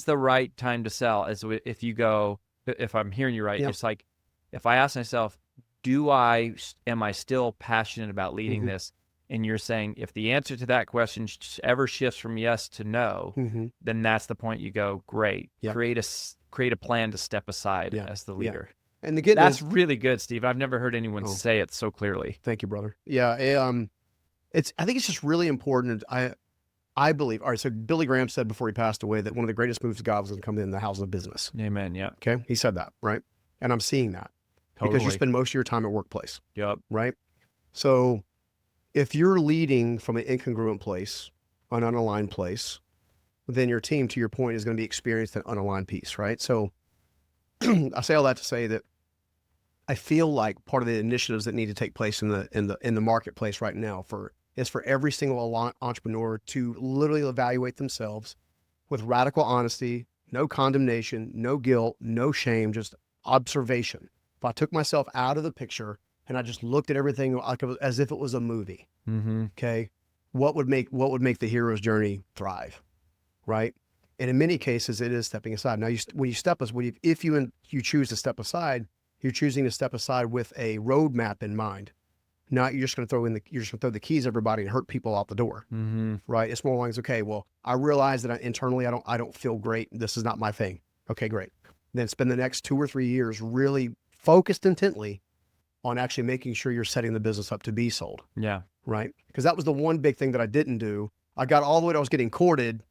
the right time to sell? As if you go, if I'm hearing you right, it's like, if I ask myself, am I still passionate about leading this? And you're saying, if the answer to that question ever shifts from yes to no, then that's the point you go, great, create a plan to step aside as the leader. And that's really good, Steve. I've never heard anyone say it so clearly. Thank you, brother. Yeah. I think it's just really important. I believe, all right, so Billy Graham said before he passed away that one of the greatest moves of God was going to come in the house of business. Amen. Yeah. Okay. He said that, right? And I'm seeing that because you spend most of your time at workplace. Yep. Right. So if you're leading from an incongruent place, an unaligned place, then your team, to your point, is going to be experienced an unaligned piece, right? So I say all that to say that I feel like part of the initiatives that need to take place in the marketplace right now is for every single entrepreneur to literally evaluate themselves with radical honesty, no condemnation, no guilt, no shame, just observation. If I took myself out of the picture and I just looked at everything as if it was a movie, okay, what would make the hero's journey thrive, right? And in many cases, it is stepping aside. Now, if you choose to step aside, you're choosing to step aside with a roadmap in mind. Not you're just going to throw the keys at everybody and hurt people out the door, right? It's more like, okay, well, I realize that internally I don't feel great. This is not my thing. Okay, great. Then spend the next 2 or 3 years really focused intently on actually making sure you're setting the business up to be sold. Yeah. Right. Because that was the one big thing that I didn't do. I got all the way to I was getting courted.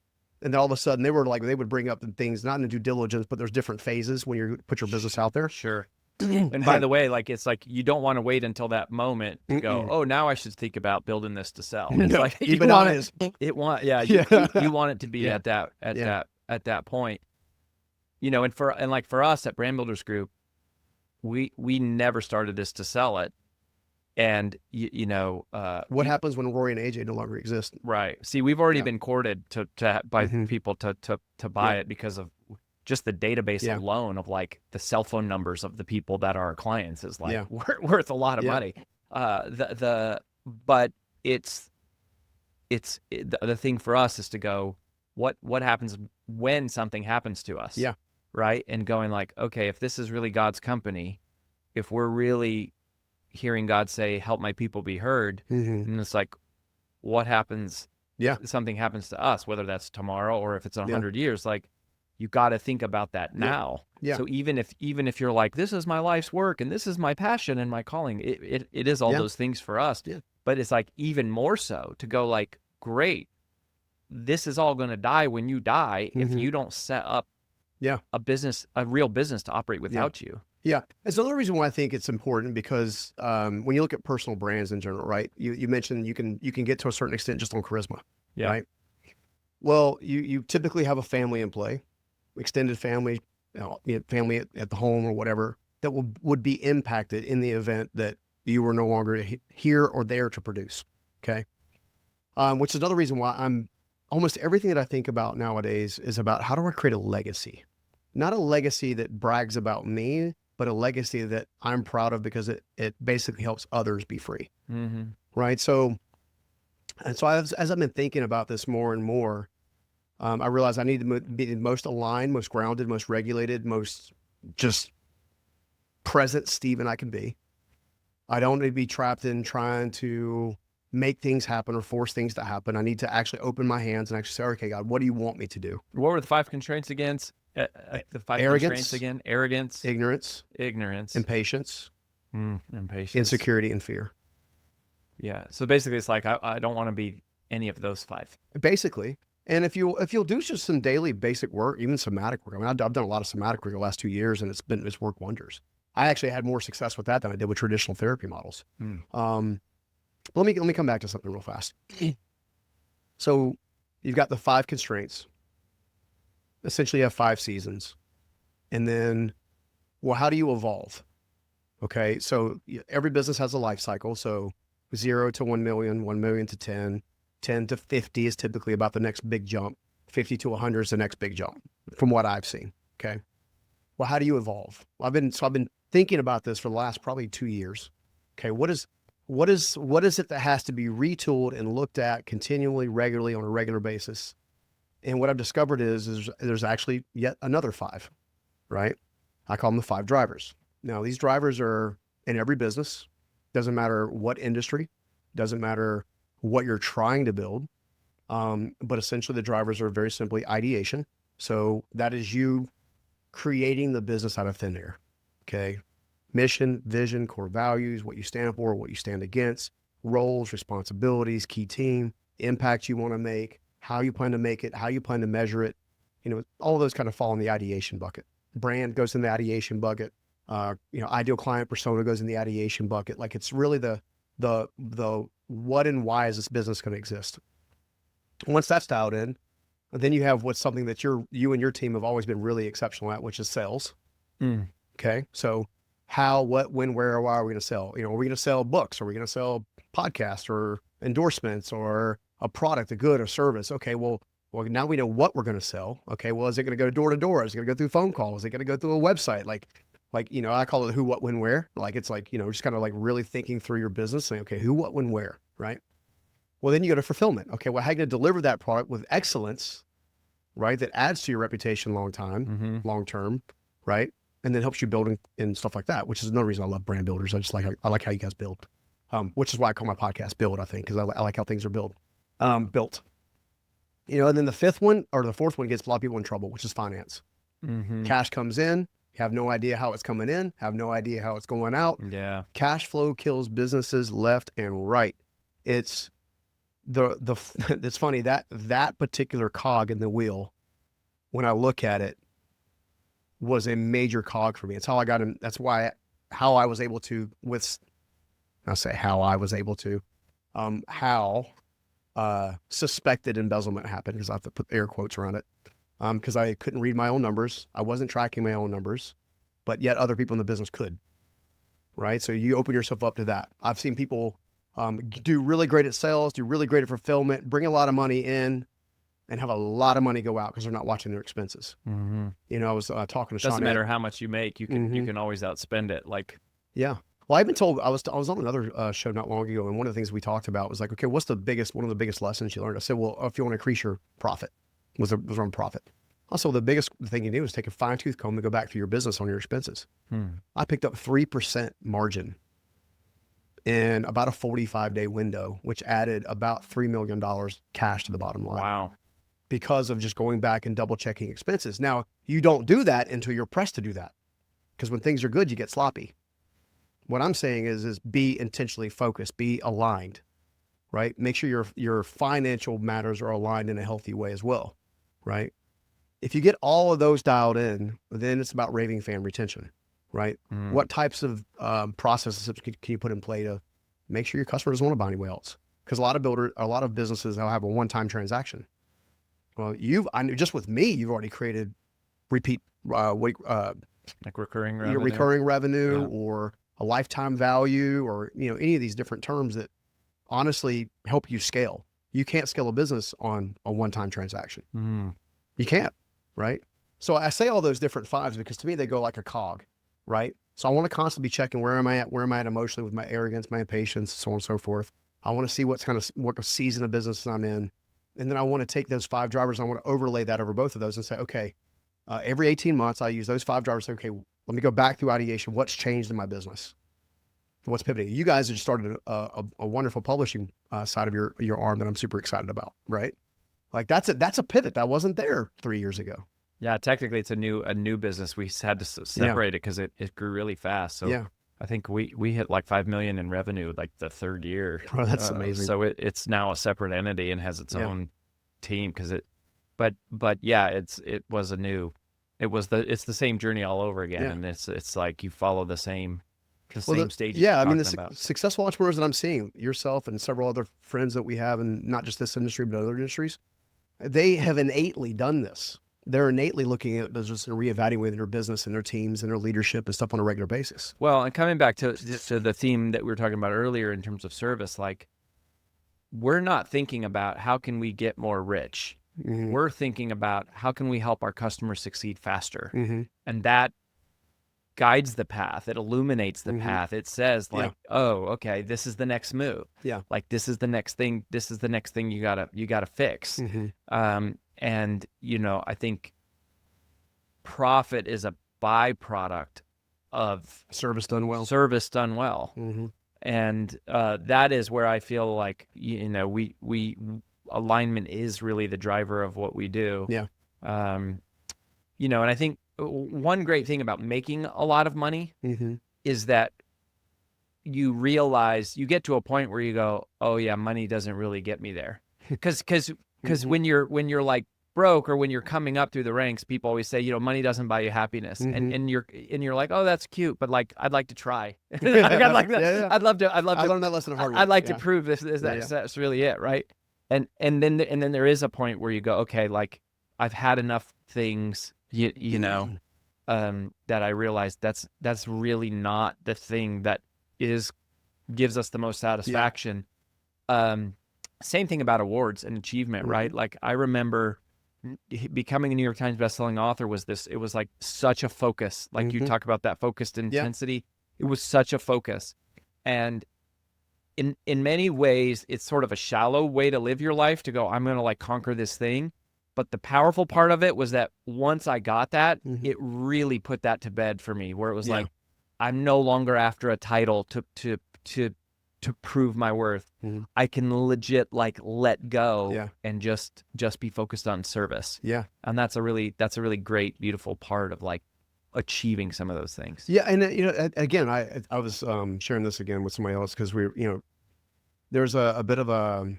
And then all of a sudden they would bring up the things, not in the due diligence, but there's different phases when you put your business out there. Sure. And by the way, like, it's like, you don't want to wait until that moment to go, oh, now I should think about building this to sell. It's No, like, even honest. you want it to be at that point, and for us at Brand Builders Group, we never started this to sell it. And what happens when Rory and AJ no longer exist? Right. See, we've already been courted by people to buy it because of just the database alone of like the cell phone numbers of the people that are our clients is like worth a lot of money. But the thing for us is to go, what happens when something happens to us? Yeah. Right. And going like, okay, if this is really God's company, if we're really hearing God say, help my people be heard, and it's like, what happens? Yeah. Something happens to us, whether that's tomorrow or if it's 100 years, like, you got to think about that now. Yeah. So even if you're like, this is my life's work and this is my passion and my calling, it is all those things for us. Yeah. But it's like even more so to go like, great, this is all going to die when you die if you don't set up a real business to operate without you. Yeah. It's another reason why I think it's important because when you look at personal brands in general, right? You mentioned you can get to a certain extent just on charisma, right? Well, you typically have a family in play, extended family, family at the home or whatever that would be impacted in the event that you were no longer here or there to produce. Okay. Which is another reason why almost everything that I think about nowadays is about how do I create a legacy, not a legacy that brags about me, but a legacy that I'm proud of because it basically helps others be free. Right. So as I've been thinking about this more and more, I realized I need to be the most aligned, most grounded, most regulated, most just present Stephen I can be. I don't need to be trapped in trying to make things happen or force things to happen. I need to actually open my hands and actually say, okay, God, what do you want me to do? What were the 5 constraints again? Constraints again: arrogance, ignorance, impatience, insecurity, and fear. Yeah. So basically, it's like I don't want to be any of those 5. Basically, and if you'll do just some daily basic work, even somatic work. I mean, I've done a lot of somatic work the last 2 years, and it's worked wonders. I actually had more success with that than I did with traditional therapy models. Let me come back to something real fast. So you've got the 5 constraints. Essentially, you have 5 seasons. And then, well, how do you evolve? Okay, so every business has a life cycle. So 0 to 1 million, 1 million to 10, 10 to 50 is typically about the next big jump. 50 to 100 is the next big jump, from what I've seen. Okay, well, how do you evolve? Well, I've been thinking about this for the last probably 2 years. Okay, what is it that has to be retooled and looked at continually, regularly, on a regular basis? And what I've discovered is there's actually yet another 5, right? I call them the 5 drivers. Now, these drivers are in every business. Doesn't matter what industry, doesn't matter what you're trying to build. But essentially the drivers are very simply ideation. So that is you creating the business out of thin air. Okay. Mission, vision, core values, what you stand for, what you stand against, roles, responsibilities, key team, impact you want to make, how you plan to make it, how you plan to measure it. All of those kind of fall in the ideation bucket. Brand goes in the ideation bucket. Ideal client persona goes in the ideation bucket. Like, it's really the what and why is this business going to exist? Once that's dialed in, then you have what's something that you and your team have always been really exceptional at, which is sales. Okay. So how, what, when, where, why are we going to sell? Are we going to sell books? Are we going to sell podcasts or endorsements or a product, a good, or service? Okay. Well, now we know what we're going to sell. Okay. Well, is it going to go door to door? Is it going to go through phone calls? Is it going to go through a website? Like, I call it who, what, when, where. Like, it's like, just kind of like really thinking through your business, saying, okay, who, what, when, where, right? Well, then you go to fulfillment. Okay. Well, how are you going to deliver that product with excellence right? That adds to your reputation long term, right? And then helps you build and stuff like that, which is another reason I love brand builders. I like how you guys build, which is why I call my podcast Build, I think, because I like how things are built. And then the fourth one gets a lot of people in trouble, which is finance. Cash comes in, have no idea how it's coming in, have no idea how it's going out. Yeah. Cash flow kills businesses left and right. It's it's funny that particular cog in the wheel, when I look at it, was a major cog for me. It's how I got in. That's how I was able to suspected embezzlement happened, because I have to put air quotes around it. Because I couldn't read my own numbers. I wasn't tracking my own numbers, but yet other people in the business could, right? So you open yourself up to that. I've seen people do really great at sales, do really great at fulfillment, bring a lot of money in, and have a lot of money go out because they're not watching their expenses. I was talking to Sean. Doesn't matter how much you make, you can always outspend it. Like, yeah. Well, I've been told, I was on another show not long ago, and one of the things we talked about was like, okay, what's one of the biggest lessons you learned? I said, well, if you want to increase your profit, was on profit. Also, the biggest thing you do is take a fine tooth comb and go back through your business on your expenses. I picked up 3% margin in about a 45-day window, which added about $3 million cash to the bottom line. Wow. Because of just going back and double checking expenses. Now, you don't do that until you're pressed to do that, because when things are good, you get sloppy. What I'm saying is be intentionally focused, be aligned, right? Make sure your financial matters are aligned in a healthy way as well, right? If you get all of those dialed in, then it's about raving fan retention, right? What types of processes can you put in play to make sure your customer doesn't want to buy anywhere else? Because a lot of businesses, they'll have a one-time transaction. Well, just with me, you've already created repeat, like recurring revenue, or a lifetime value, or any of these different terms that honestly help you scale. You can't scale a business on a one-time transaction. You can't, right? So I say all those different fives because to me they go like a cog, right? So I want to constantly be checking where am I at emotionally with my arrogance, my impatience, so on and so forth. I want to see what season of business I'm in. And then I want to take those 5 drivers, I want to overlay that over both of those and say, okay, every 18 months I use those 5 drivers. Okay, let me go back through ideation. What's changed in my business? What's pivoting? You guys have just started a wonderful publishing side of your arm that I'm super excited about, right? Like that's a pivot that wasn't there 3 years ago. Yeah, technically it's a new business. We had to separate it because it grew really fast. So yeah. I think we hit like 5 million in revenue like the 3rd year. Oh, that's amazing. So it's now a separate entity and has its own team but yeah, it's the same journey all over again, and it's like you follow the same stages. Yeah, I mean the successful entrepreneurs that I'm seeing, yourself and several other friends that we have, and not just this industry but other industries, they have innately done this. They're innately looking at business and reevaluating their business and their teams and their leadership and stuff on a regular basis. Well, and coming back to the theme that we were talking about earlier in terms of service, like we're not thinking about how can we get more rich. We're thinking about how can we help our customers succeed faster. And that guides the path. It illuminates the path. It says like, oh, okay, this is the next move. Yeah. Like this is the next thing. This is the next thing you gotta fix. And I think profit is a byproduct of service done well. And that is where I feel like we alignment is really the driver of what we do. Yeah. And I think one great thing about making a lot of money is that you realize you get to a point where you go, oh yeah, money doesn't really get me there. Because when you're like broke or when you're coming up through the ranks, people always say, money doesn't buy you happiness. And you're like, oh, that's cute, but like I'd like to try. I'd love to. I learned that lesson the hard way. I'd like to prove that's really it, right? And then there is a point where you go, okay, like I've had enough things, that I realized that's really not the thing that gives us the most satisfaction. Same thing about awards and achievement, right? Like I remember becoming a New York Times bestselling author it was like such a focus. Like you talk about that focused intensity. It was such a focus. And in many ways, it's sort of a shallow way to live your life, to go, I'm going to like conquer this thing. But the powerful part of it was that once I got that, Mhm. it really put that to bed for me, where it was Yeah. like, I'm no longer after a title to prove my worth. Mhm. I can legit like let go Yeah. and just be focused on service. Yeah. And that's a really great, beautiful part of like achieving some of those things. Yeah, and you know, again, I was sharing this again with somebody else because there's a bit of a,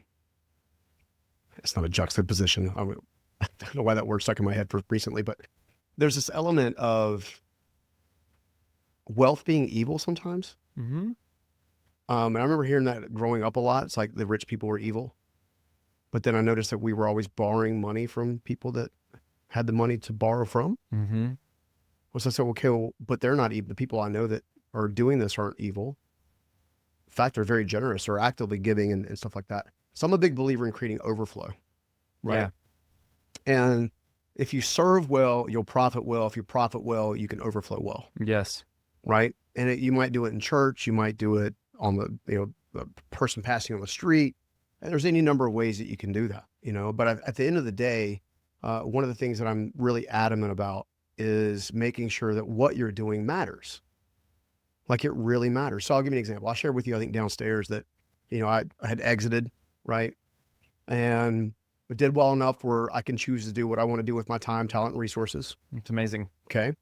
it's not a juxtaposition. I don't know why that word stuck in my head for recently, but there's this element of wealth being evil sometimes. Mm-hmm. And I remember hearing that growing up a lot. It's like the rich people were evil, but then I noticed that we were always borrowing money from people that had the money to borrow from. Mm-hmm. So I said, okay, well, but they're not evil. The people I know that are doing this aren't evil. In fact, they're very generous or actively giving and stuff like that. So I'm a big believer in creating overflow, right? Yeah. And if you serve well, you'll profit well. If you profit well, you can overflow well, Yes. right? And you might do it in church. You might do it on the person passing on the street. And there's any number of ways that you can do that, But at the end of the day, one of the things that I'm really adamant about is making sure that what you're doing matters. Like it really matters. So I'll give you an example. I'll share with you, I think downstairs that, I had exited, right? And it did well enough where I can choose to do what I want to do with my time, talent, and resources. It's amazing. Okay.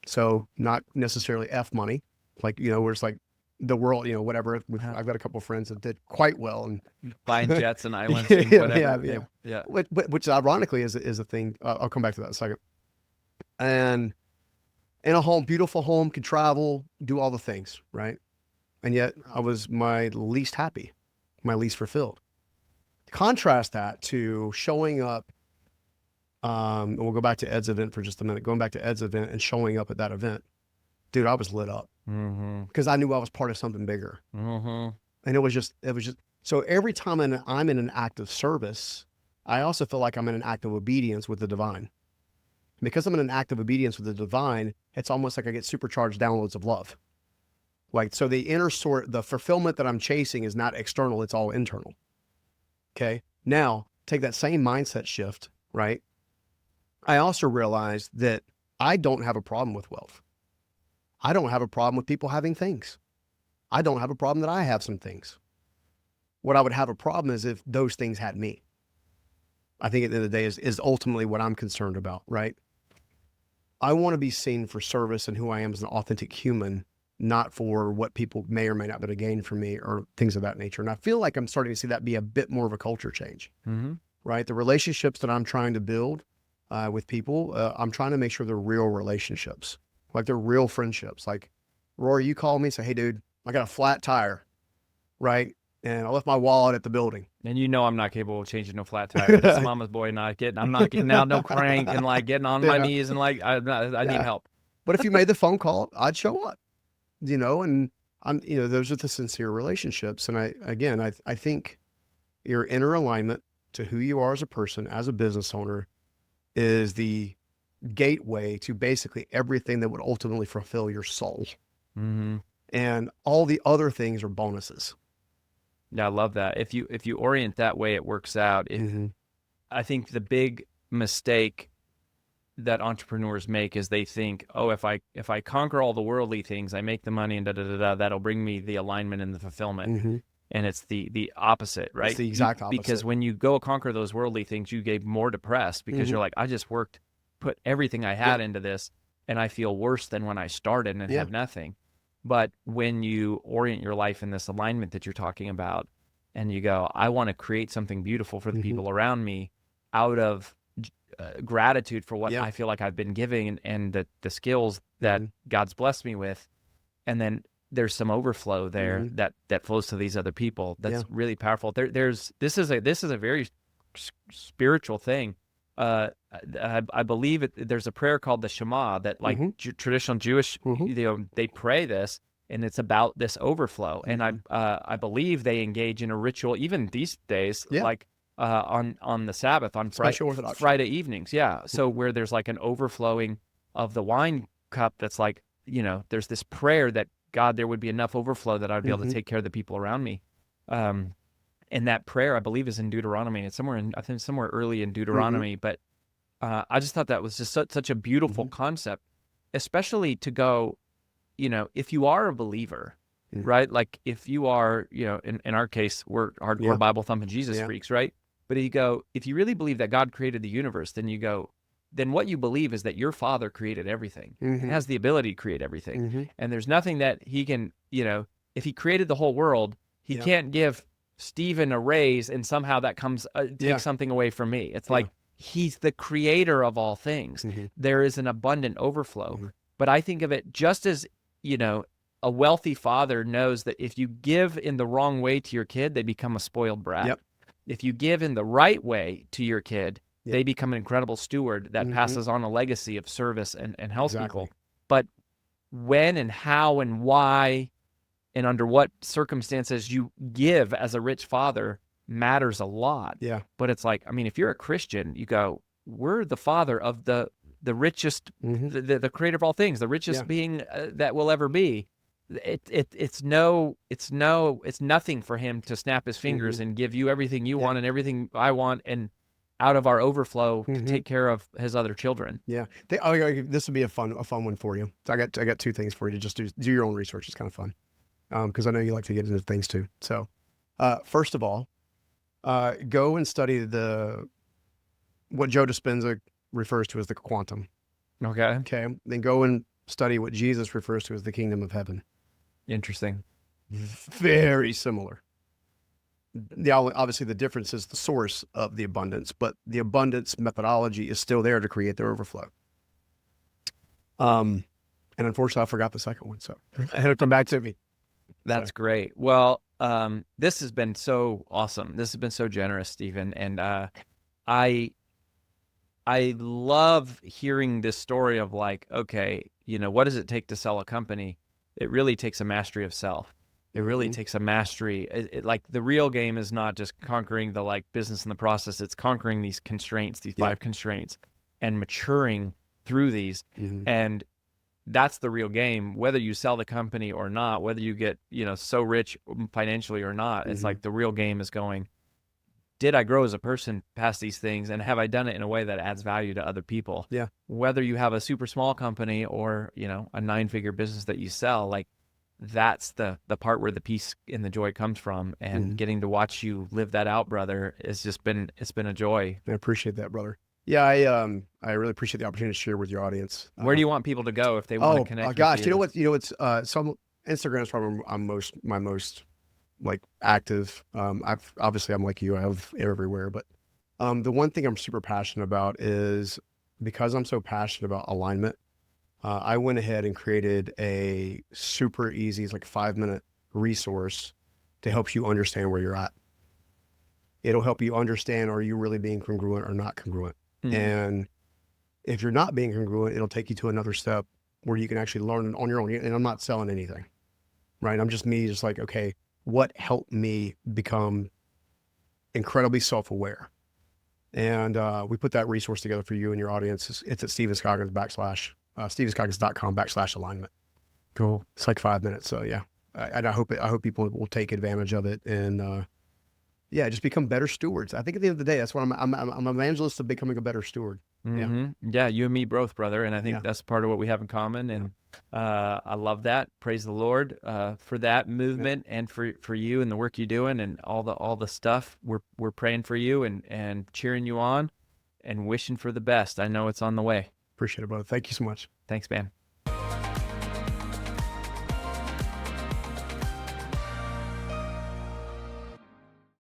So not necessarily F money, like, where it's like the world, whatever. I've got a couple of friends that did quite well and buying jets and islands Yeah, and whatever. yeah. Yeah. which ironically is a thing. I'll come back to that in a second. And in a home, beautiful home, could travel, do all the things, right? And yet I was my least happy, my least fulfilled. Contrast that to showing up. And we'll go back to Ed's event for just a minute. Going back to Ed's event and showing up at that event, dude, I was lit up Mm-hmm. because I knew I was part of something bigger. Mm-hmm. And it was just. So every time I'm in an act of service, I also feel like I'm in an act of obedience with the divine. Because I'm in an act of obedience with the divine, it's almost like I get supercharged downloads of love. Like, so the fulfillment that I'm chasing is not external, it's all internal. Okay. Now take that same mindset shift, right? I also realized that I don't have a problem with wealth. I don't have a problem with people having things. I don't have a problem that I have some things. What I would have a problem is if those things had me. I think at the end of the day is ultimately what I'm concerned about, right? I want to be seen for service and who I am as an authentic human, not for what people may or may not be able to gain from me or things of that nature. And I feel like I'm starting to see that be a bit more of a culture change, Mm-hmm. right? The relationships that I'm trying to build with people, I'm trying to make sure they're real relationships, like they're real friendships. Like, Rory, you call me and say, hey, dude, I got a flat tire, right? And I left my wallet at the building. And I'm not capable of changing no flat tire. This mama's boy I'm not getting out no crank and like getting on my knees and like I need help. But if you made the phone call, I'd show up, and I'm, those are the sincere relationships. And I think your inner alignment to who you are as a person, as a business owner, is the gateway to basically everything that would ultimately fulfill your soul. Mm-hmm. And all the other things are bonuses. Yeah, I love that. If you orient that way, it works out. I think the big mistake that entrepreneurs make is they think, oh, if I conquer all the worldly things, I make the money and that'll bring me the alignment and the fulfillment. Mm-hmm. And it's the opposite, right? It's the exact opposite. Because when you go conquer those worldly things, you get more depressed because you're like, I just put everything I had into this, and I feel worse than when I started and had nothing. But when you orient your life in this alignment that you're talking about, and you go, I want to create something beautiful for the people around me out of gratitude for what I feel like I've been giving and the skills that God's blessed me with, and then there's some overflow there that flows to these other people. That's really powerful. This is a very spiritual thing. I believe there's a prayer called the Shema that like traditional Jewish, they pray this, and it's about this overflow. And I believe they engage in a ritual even these days, like on the Sabbath, on Friday evenings. Yeah. So where there's like an overflowing of the wine cup that's like, there's this prayer that God, there would be enough overflow that I'd be able to take care of the people around me. And that prayer, I believe, is in Deuteronomy. It's somewhere early in Deuteronomy, but I just thought that was just such a beautiful concept, especially to go, if you are a believer, right? Like if you are, in our case, we're hardcore Bible thumping Jesus freaks, right? But if you really believe that God created the universe, then what you believe is that your Father created everything and has the ability to create everything. And there's nothing that he can, if he created the whole world, he can't give Stephen a raise and somehow that comes, takes something away from me. It's like, he's the creator of all things. There is an abundant overflow. But I think of it just as, a wealthy father knows that if you give in the wrong way to your kid, they become a spoiled brat. If you give in the right way to your kid, they become an incredible steward that passes on a legacy of service and helps people. But when and how and why and under what circumstances you give as a rich father matters a lot. But it's like, I mean, if you're a Christian, you go, we're the father of the richest, the creator of all things, the richest being that will ever be. It's nothing for him to snap his fingers and give you everything you want and everything I want, and out of our overflow to take care of his other children. This would be a fun one for you. So I got two things for you to just do your own research. It's kind of fun. Because I know you like to get into things too. So, first of all, go and study what Joe Dispenza refers to as the quantum. Okay. Then go and study what Jesus refers to as the kingdom of heaven. Interesting. Very similar. Obviously, the difference is the source of the abundance, but the abundance methodology is still there to create the overflow. And unfortunately, I forgot the second one, so it'll come back to me. That's great. Well, this has been so awesome. This has been so generous, Stephen. And I love hearing this story of like, okay, what does it take to sell a company? It really takes a mastery of self. It really takes a mastery. Like the real game is not just conquering the like business in the process. It's conquering these constraints, these 5 constraints, and maturing through these. And that's the real game, whether you sell the company or not, whether you get, so rich financially or not. It's like the real game is going, did I grow as a person past these things? And have I done it in a way that adds value to other people? Whether you have a super small company or, a 9-figure business that you sell, like that's the part where the peace and the joy comes from. And getting to watch you live that out, brother, it's been a joy. I appreciate that, brother. Yeah, I really appreciate the opportunity to share with your audience. Where do you want people to go if they want to connect? Oh gosh, you know what? Some Instagram is probably my most like active. I'm like you. I have everywhere, but the one thing I'm super passionate about is because I'm so passionate about alignment. I went ahead and created a super easy, it's like 5-minute resource to help you understand where you're at. It'll help you understand, are you really being congruent or not congruent? And if you're not being congruent, it'll take you to another step where you can actually learn on your own. And I'm not selling anything, right? I'm just me, just like, okay, what helped me become incredibly self-aware? And we put that resource together for you and your audience. It's at StephenScoggins.com/alignment. Cool. It's like 5 minutes. So yeah, I hope people will take advantage of it and just become better stewards. I think at the end of the day, that's what I'm an evangelist of becoming a better steward. Yeah, you and me both, brother. And I think that's part of what we have in common. And I love that. Praise the Lord for that movement and for you and the work you're doing and all the stuff. We're praying for you and cheering you on and wishing for the best. I know it's on the way. Appreciate it, brother. Thank you so much. Thanks, man.